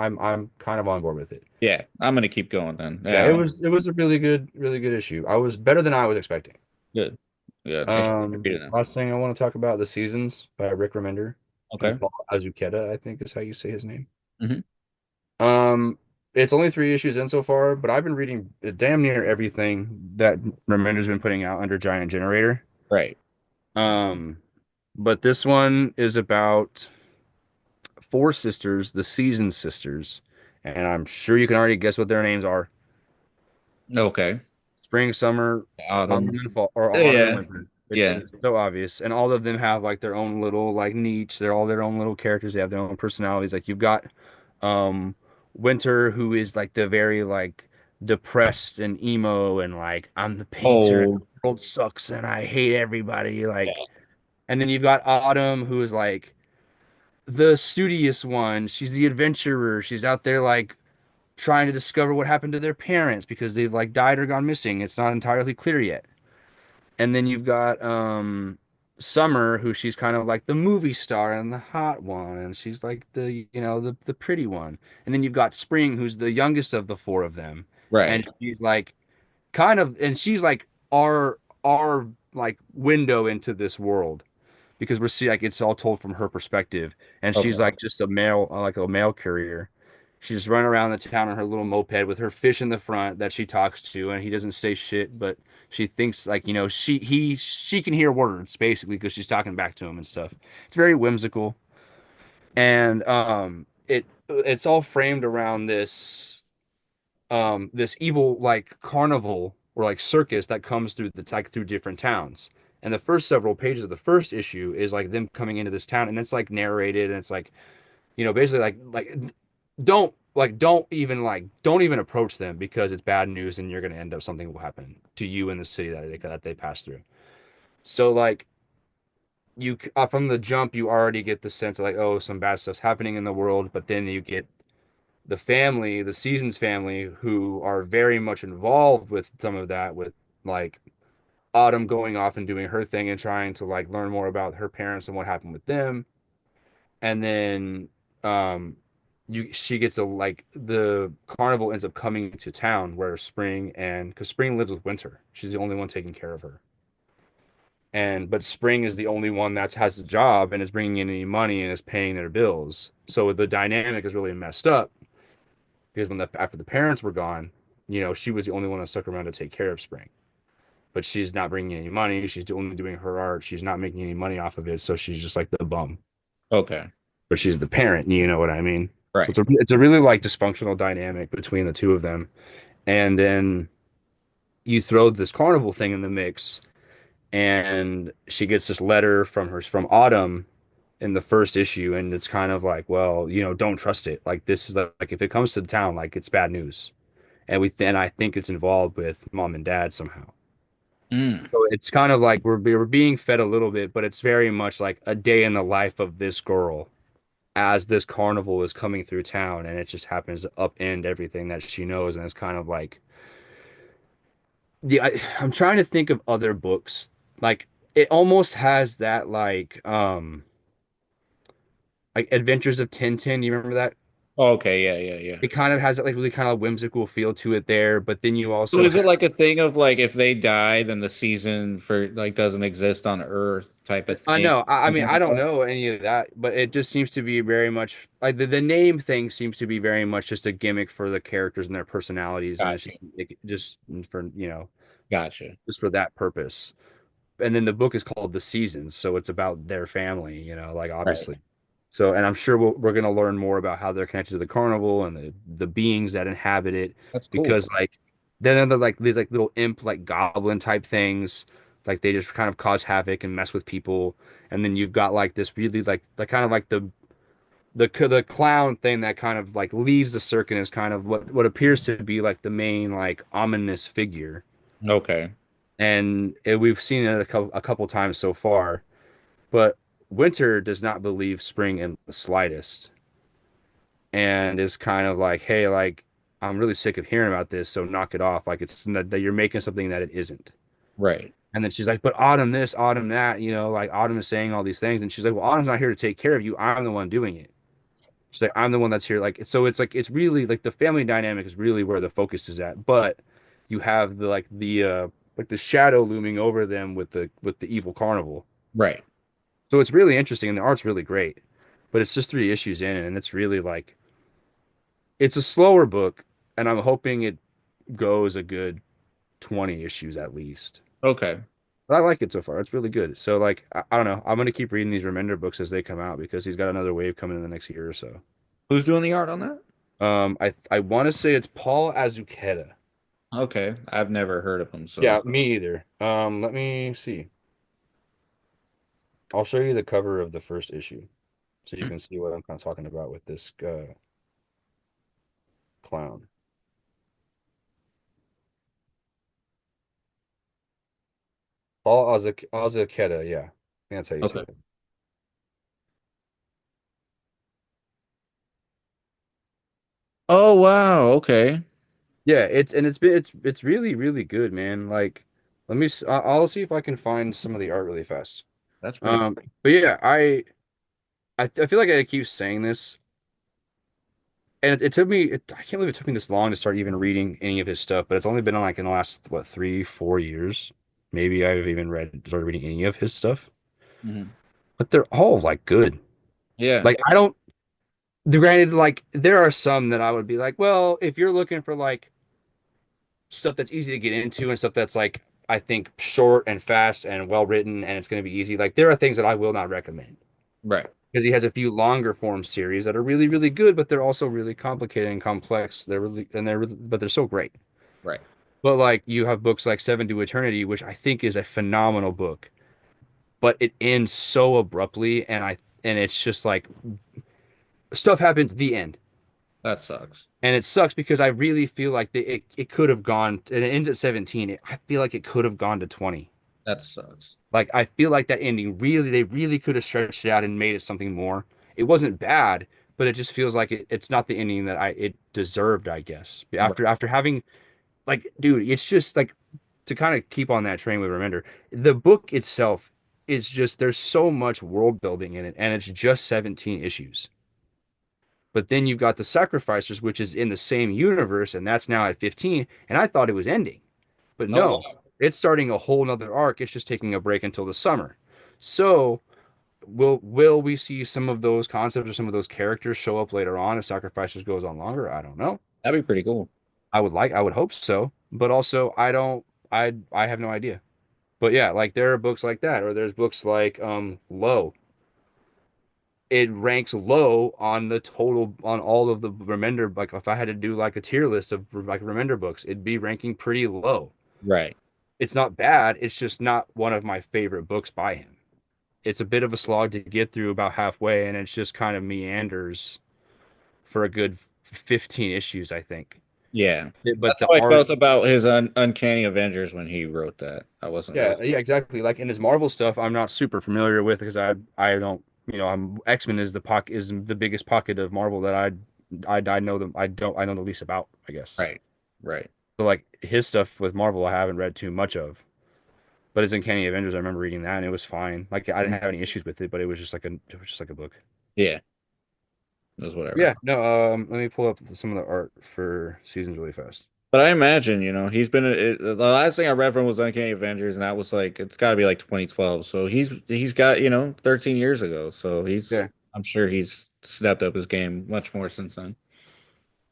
kind of on board with it. yeah. I'm gonna keep going then. Yeah, Yeah, it was a really good issue. I was better than I was expecting. good, good. I can't read it now. Last thing I want to talk about The Seasons by Rick Remender and Okay. Paul Azuqueta, I think is how you say his name. Hmm. Um, it's only three issues in so far, but I've been reading damn near everything that Remender's been putting out under Giant Generator. Right. Um, But this one is about four sisters, the Season sisters, and I'm sure you can already guess what their names are. Okay. Spring, summer, autumn, Autumn. and fall, or autumn and Yeah. winter. It's Yeah. it's so obvious, and all of them have like their own little like niche. They're all their own little characters. They have their own personalities. Like you've got um Winter, who is like the very like depressed and emo, and like I'm the painter, and the Oh, world sucks, and I hate everybody. yeah. Like, and then you've got Autumn, who is like the studious one. She's the adventurer. She's out there like trying to discover what happened to their parents because they've like died or gone missing. It's not entirely clear yet. And then you've got Summer, who she's kind of like the movie star and the hot one, and she's like the the pretty one. And then you've got Spring, who's the youngest of the four of them, and Right. she's like kind of, and she's like our like window into this world because we're seeing like it's all told from her perspective, and she's Okay. like just a male, like a mail courier. She's running around the town on her little moped with her fish in the front that she talks to, and he doesn't say shit, but she thinks like she can hear words basically because she's talking back to him and stuff. It's very whimsical, and it's all framed around this evil like carnival or like circus that comes through the like through different towns. And the first several pages of the first issue is like them coming into this town, and it's like narrated, and it's like basically don't even approach them because it's bad news, and you're gonna end up something will happen to you in the city that they pass through. So like from the jump you already get the sense of like, oh, some bad stuff's happening in the world, but then you get the family, the Seasons family, who are very much involved with some of that, with like Autumn going off and doing her thing and trying to like learn more about her parents and what happened with them. And then um she gets a like the carnival ends up coming to town where Spring, and because Spring lives with Winter. She's the only one taking care of her. And but Spring is the only one that has a job and is bringing in any money and is paying their bills. So the dynamic is really messed up because after the parents were gone, she was the only one that stuck around to take care of Spring. But she's not bringing any money. She's only doing her art. She's not making any money off of it, so she's just like the bum. Okay. But she's the parent. You know what I mean? So Right. it's a really like dysfunctional dynamic between the two of them. And then you throw this carnival thing in the mix, and she gets this letter from Autumn in the first issue, and it's kind of like, well, don't trust it. Like this is like if it comes to the town, like it's bad news. And I think it's involved with mom and dad somehow. Mm. So it's kind of like we're being fed a little bit, but it's very much like a day in the life of this girl as this carnival is coming through town, and it just happens to upend everything that she knows, and it's kind of like I'm trying to think of other books like it almost has that like Adventures of Tintin. You remember that? Okay. Yeah. Yeah. Yeah. It kind of has that like really kind of whimsical feel to it there, but then you So also is have it like a thing of like if they die, then the season for like doesn't exist on Earth type of I thing? know. I mean, Something I like don't that? know any of that, but it just seems to be very much like the name thing seems to be very much just a gimmick for the characters and their personalities, and it's Gotcha. just, just for Gotcha. just for that purpose. And then the book is called The Seasons, so it's about their family, like Right. obviously. So, and I'm sure we're going to learn more about how they're connected to the carnival and the beings that inhabit it, That's cool. because like then they're like these like little imp like goblin type things, like they just kind of cause havoc and mess with people. And then you've got like this really like the kind of like the clown thing that kind of like leaves the circuit as kind of what appears to be like the main like ominous figure. Okay. And we've seen it a couple times so far. But Winter does not believe Spring in the slightest, and is kind of like, hey, like, I'm really sick of hearing about this, so knock it off. Like, it's not, that you're making something that it isn't. Right. And then she's like, but Autumn this, Autumn that, like Autumn is saying all these things. And she's like, well, Autumn's not here to take care of you. I'm the one doing it. She's like, I'm the one that's here. So it's like, it's really like the family dynamic is really where the focus is at. But you have the shadow looming over them with the evil carnival. Right. So it's really interesting, and the art's really great, but it's just 3 issues in, and it's really like it's a slower book, and I'm hoping it goes a good 20 issues at least. Okay. But I like it so far. It's really good. So like I don't know. I'm gonna keep reading these Remender books as they come out because he's got another wave coming in the next year or so. Who's doing the art on that? I want to say it's Paul Azuqueta. Okay, I've never heard of him, so Yeah, me either. Let me see. I'll show you the cover of the first issue so you can see what I'm kind of talking about with this clown. Paul Azuqueta, yeah. I think that's how you say okay. it. Oh wow, okay. Yeah, it's really really good, man. Like, I'll see if I can find some of the art really fast. That's pretty cool. But yeah, I feel like I keep saying this, and it took me. I can't believe it took me this long to start even reading any of his stuff. But it's only been like in the last what 3 4 years, maybe I've even started reading any of his stuff. Mhm. But they're all like good. Yeah, Like I don't. Granted, like there are some that I would be like, well, if you're looking for like stuff that's easy to get into and stuff that's like I think short and fast and well written and it's going to be easy. Like there are things that I will not recommend right, because he has a few longer form series that are really really good, but they're also really complicated and complex. But they're so great. right. But like you have books like Seven to Eternity, which I think is a phenomenal book, but it ends so abruptly and it's just like stuff happens at the end. That sucks. And it sucks because I really feel like it could have gone, and it ends at 17. I feel like it could have gone to 20. That sucks. Like, I feel like that ending really, they really could have stretched it out and made it something more. It wasn't bad, but it just feels like it's not the ending that it deserved, I guess. Right. After having, like, dude, it's just like to kind of keep on that train with Remender, the book itself is just, there's so much world building in it, and it's just 17 issues. But then you've got the Sacrificers, which is in the same universe, and that's now at 15. And I thought it was ending, but Oh no, wow. it's starting a whole nother arc. It's just taking a break until the summer. So will we see some of those concepts or some of those characters show up later on if Sacrificers goes on longer? I don't know. That'd be pretty cool. I would hope so, but also I don't. I have no idea. But yeah, like there are books like that, or there's books like Low. It ranks low on the total on all of the Remender. Like if I had to do like a tier list of like Remender books, it'd be ranking pretty low. Right. It's not bad. It's just not one of my favorite books by him. It's a bit of a slog to get through about halfway, and it's just kind of meanders for a good 15 issues, I think. Yeah. But That's the how I art, felt about his Uncanny Avengers when he wrote that. I wasn't really. yeah, exactly. Like in his Marvel stuff, I'm not super familiar with because I don't, I'm X-Men is the biggest pocket of Marvel that I know them. I know the least about, I guess. Right. Right. So like his stuff with Marvel, I haven't read too much of. But his Uncanny Avengers, I remember reading that and it was fine. Like I didn't have any issues with it, but it was just like a book. Yeah. It was whatever. Yeah, no, let me pull up some of the art for seasons really fast. But I imagine, he's been the last thing I read from was Uncanny Avengers, and that was like it's got to be like 2012. So he's got 13 years ago. So Yeah. I'm sure he's stepped up his game much more since then.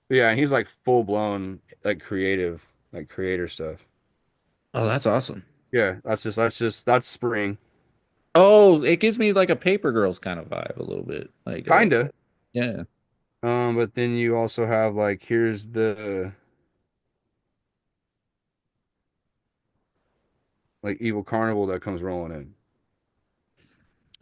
Yeah, and he's like full blown like creative, like creator stuff. Oh, that's awesome. Yeah, that's spring. Oh, it gives me like a Paper Girls kind of vibe a little bit. Like Kinda. yeah. But then you also have like here's the like Evil Carnival that comes rolling in.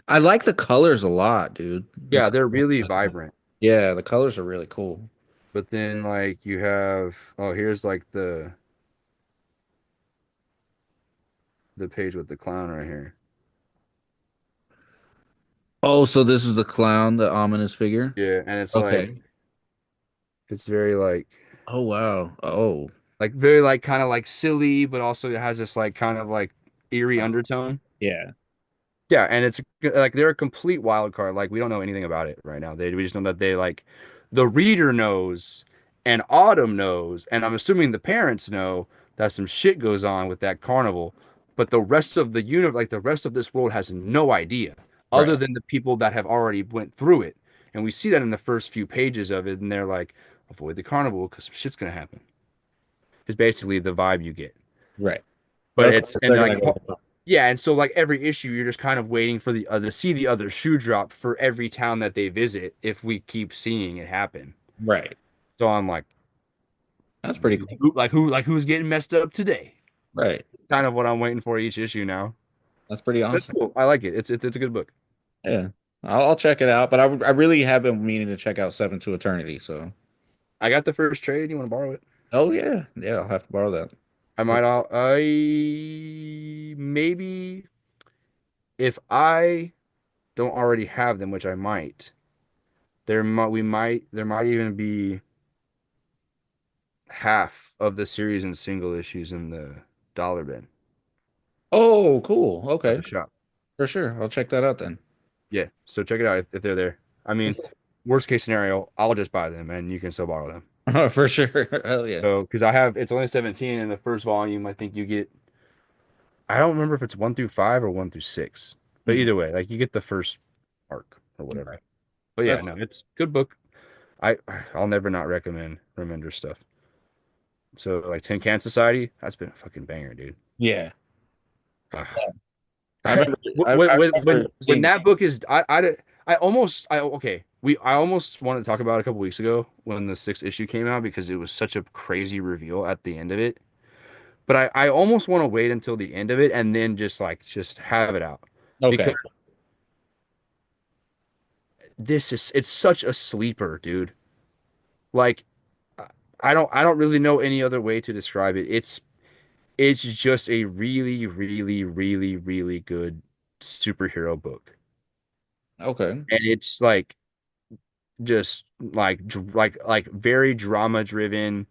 I like the colors a lot, dude. Yeah, they're really vibrant. Yeah, the colors are really cool. But then like you have here's like the page with the clown right here. Oh, so this is the clown, the ominous figure? Yeah, and it's like Okay. it's very Oh wow. Oh. like very like kind of like silly, but also it has this like kind of like eerie undertone. Yeah. Yeah, and it's like they're a complete wild card. Like we don't know anything about it right now. We just know that they like the reader knows and Autumn knows, and I'm assuming the parents know that some shit goes on with that carnival, but the rest of the universe, like the rest of this world has no idea other Right. than the people that have already went through it. And we see that in the first few pages of it, and they're like, avoid the carnival because some shit's gonna happen. Is basically the vibe you get. Right. But Okay, it's so and they're gonna like go. Yeah, and so like every issue, you're just kind of waiting for the other to see the other shoe drop for every town that they visit if we keep seeing it happen. Right. So I'm like, That's pretty cool. who's getting messed up today? Right. Kind of what I'm waiting for each issue now. That's pretty That's awesome. cool. I like it. It's a good book. Yeah. I'll check it out, but I really have been meaning to check out Seven to Eternity. So, I got the first trade. You want to borrow it? oh yeah, yeah, I'll have to borrow that. I maybe if I don't already have them, which I might. There might even be half of the series in single issues in the dollar bin Oh, cool. at Okay, the shop. for sure. I'll check that out then. Yeah, so check it out if they're there. I mean, worst case scenario, I'll just buy them and you can still borrow them. For sure. Hell yeah. So, because I have, it's only 17 in the first volume. I think you get, I don't remember if it's 1 through 5 or 1 through 6, but Hmm. either way, like you get the first arc or whatever. Okay. But yeah, That's no, it's a good book. I I'll never not recommend Remender stuff. So like Tin Can Society, that's been a fucking banger, dude. yeah. Ah. I remember. I remember When seeing. that book is I almost I okay we I almost wanted to talk about it a couple weeks ago when the sixth issue came out because it was such a crazy reveal at the end of it. But I almost want to wait until the end of it and then just have it out because Okay. it's such a sleeper, dude. Like I don't really know any other way to describe it. It's just a really really good superhero book. Okay. And it's just like very drama driven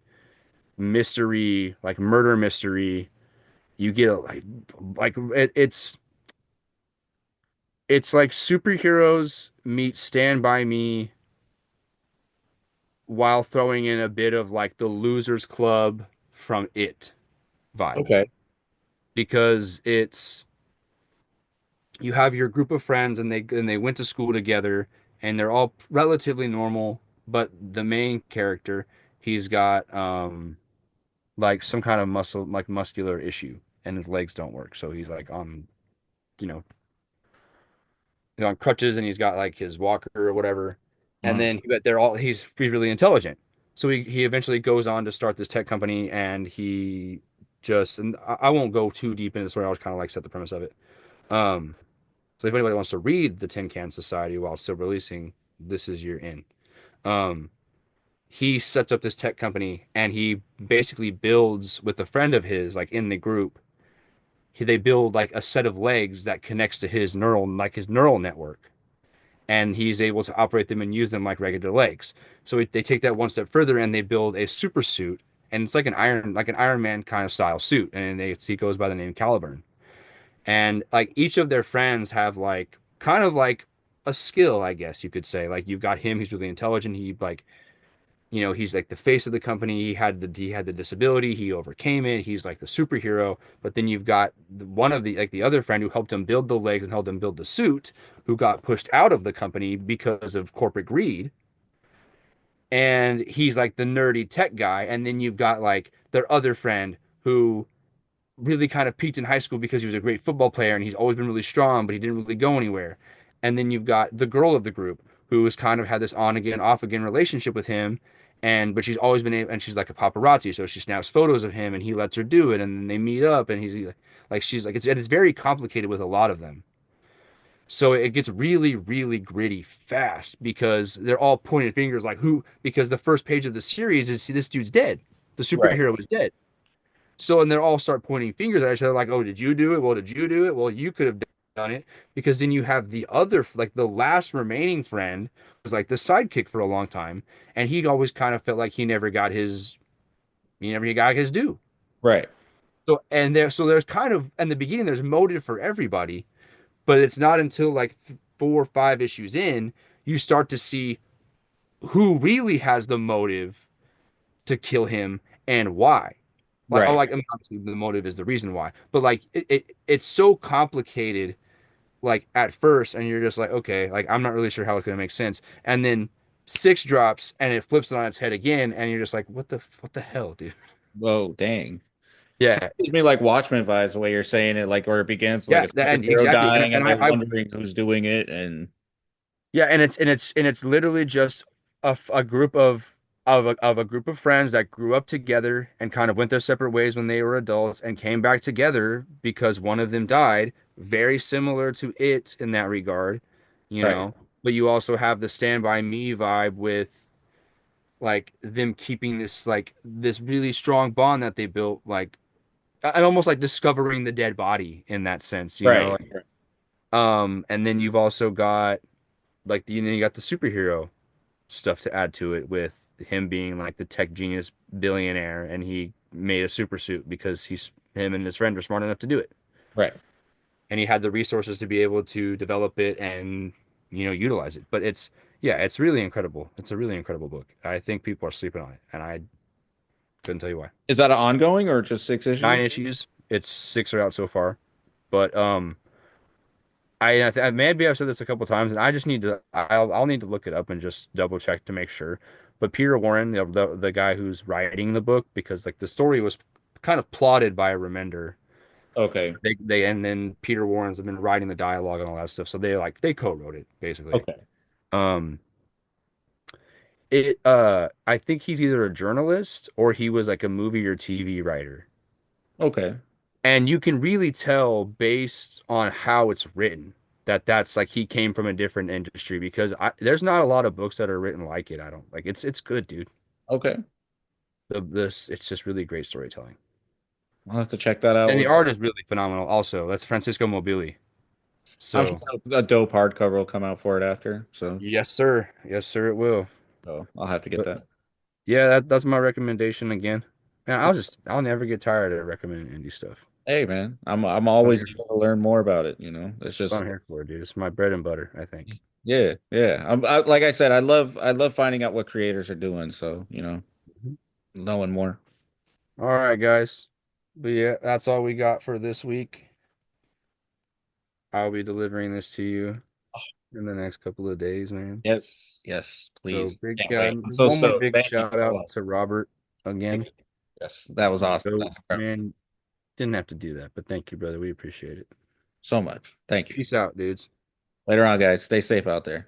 mystery, like murder mystery. You get it's like superheroes meet Stand By Me while throwing in a bit of like the Losers Club from It vibe Okay. because it's you have your group of friends and they went to school together and they're all relatively normal, but the main character, he's got like some kind of muscular issue and his legs don't work. So he's like on, you know, he's on crutches and he's got like his walker or whatever. And Uh, then but he's really intelligent. So he eventually goes on to start this tech company and he just and I won't go too deep into the story. I was kind of like set the premise of it. Um, so if anybody wants to read the Tin Can Society while still releasing, this is your in. Um, he sets up this tech company and he basically builds with a friend of his, like in the group, they build like a set of legs that connects to his neural network. And he's able to operate them and use them like regular legs. So they take that one step further and they build a super suit. And it's like an Iron Man kind of style suit. And he goes by the name Caliburn. And like each of their friends have like kind of like a skill, I guess you could say. Like you've got him, he's really intelligent. He like he's like the face of the company. He had the disability. He overcame it. He's like the superhero. But then you've got one of the like the other friend who helped him build the legs and helped him build the suit, who got pushed out of the company because of corporate greed. And he's like the nerdy tech guy. And then you've got like their other friend who really kind of peaked in high school because he was a great football player and he's always been really strong, but he didn't really go anywhere. And then you've got the girl of the group who has kind of had this on again, off again relationship with him. And but she's always been able, and she's like a paparazzi, so she snaps photos of him and he lets her do it, and then they meet up, and he's like she's like it's very complicated with a lot of them. So it gets really gritty fast because they're all pointing fingers like who because the first page of the series is this dude's dead. The right. superhero is dead. So, and they all start pointing fingers at each other, like, "Oh, did you do it? Well, did you do it? Well, you could have done it." Because then you have the other, like the last remaining friend, was like the sidekick for a long time, and he always kind of felt like he never got his due. Right. So, so there's kind of, in the beginning, there's motive for everybody, but it's not until like 4 or 5 issues in, you start to see who really has the motive to kill him and why. Right. I mean, obviously the motive is the reason why, but like it's so complicated, like at first, and you're just like, okay, like I'm not really sure how it's gonna make sense, and then six drops and it flips it on its head again, and you're just like, what the hell, dude? Whoa, dang. Yeah, Gives me like Watchmen vibes the way you're saying it, like where it begins like yeah, a and superhero exactly. dying And and they're I wondering who's doing it, and yeah, and it's literally just a group of a group of friends that grew up together and kind of went their separate ways when they were adults and came back together because one of them died. Very similar to it in that regard, you right, know. But you also have the Stand By Me vibe with like them keeping this really strong bond that they built, like and almost like discovering the dead body in that sense, you know. right, Like, and then you've also got like you got the superhero stuff to add to it with him being like the tech genius billionaire and he made a super suit because him and his friend were smart enough to do it. right. And he had the resources to be able to develop it and utilize it. But it's really incredible. It's a really incredible book. I think people are sleeping on it and I couldn't tell you why. Is that an ongoing or just six Nine issues? issues. It's six are out so far. But maybe I've said this a couple times, and I just need to. I'll need to look it up and just double check to make sure. But Peter Warren, the guy who's writing the book, because like the story was kind of plotted by a Remender. Okay, They and then Peter Warren's been writing the dialogue and all that stuff, so they co-wrote it basically. okay, Um, I think he's either a journalist or he was like a movie or TV writer. okay, And you can really tell based on how it's written that that's like he came from a different industry because there's not a lot of books that are written like it. I don't like it's good, dude. okay. This it's just really great storytelling. I'll have to check that out. And the art is really phenomenal also. That's Francisco Mobili. I'm So, sure a dope hardcover will come out for it after, so yes, sir. Yes, sir, it will. I'll have to get But that. yeah, that's my recommendation again. And I'll never get tired of recommending indie stuff. Hey man, I'm I'm always here, here to learn more about it, you know. It's that's what just I'm here for, dude. It's my bread and butter, I think. yeah, yeah. Like I said, I love finding out what creators are doing, so, you know, Mhm. knowing more. All right, guys. But yeah, that's all we got for this week. I'll be delivering this to you in the next couple of days, man. Yes, yes, So please. big, Can't wait. I'm so one more stoked. big Thank you shout so out much. to Robert Thank again. you. Yes, that was awesome. So, That's incredible. man, didn't have to do that, but thank you, brother. We appreciate it. So much. Thank you. Peace out, dudes. Later on, guys. Stay safe out there.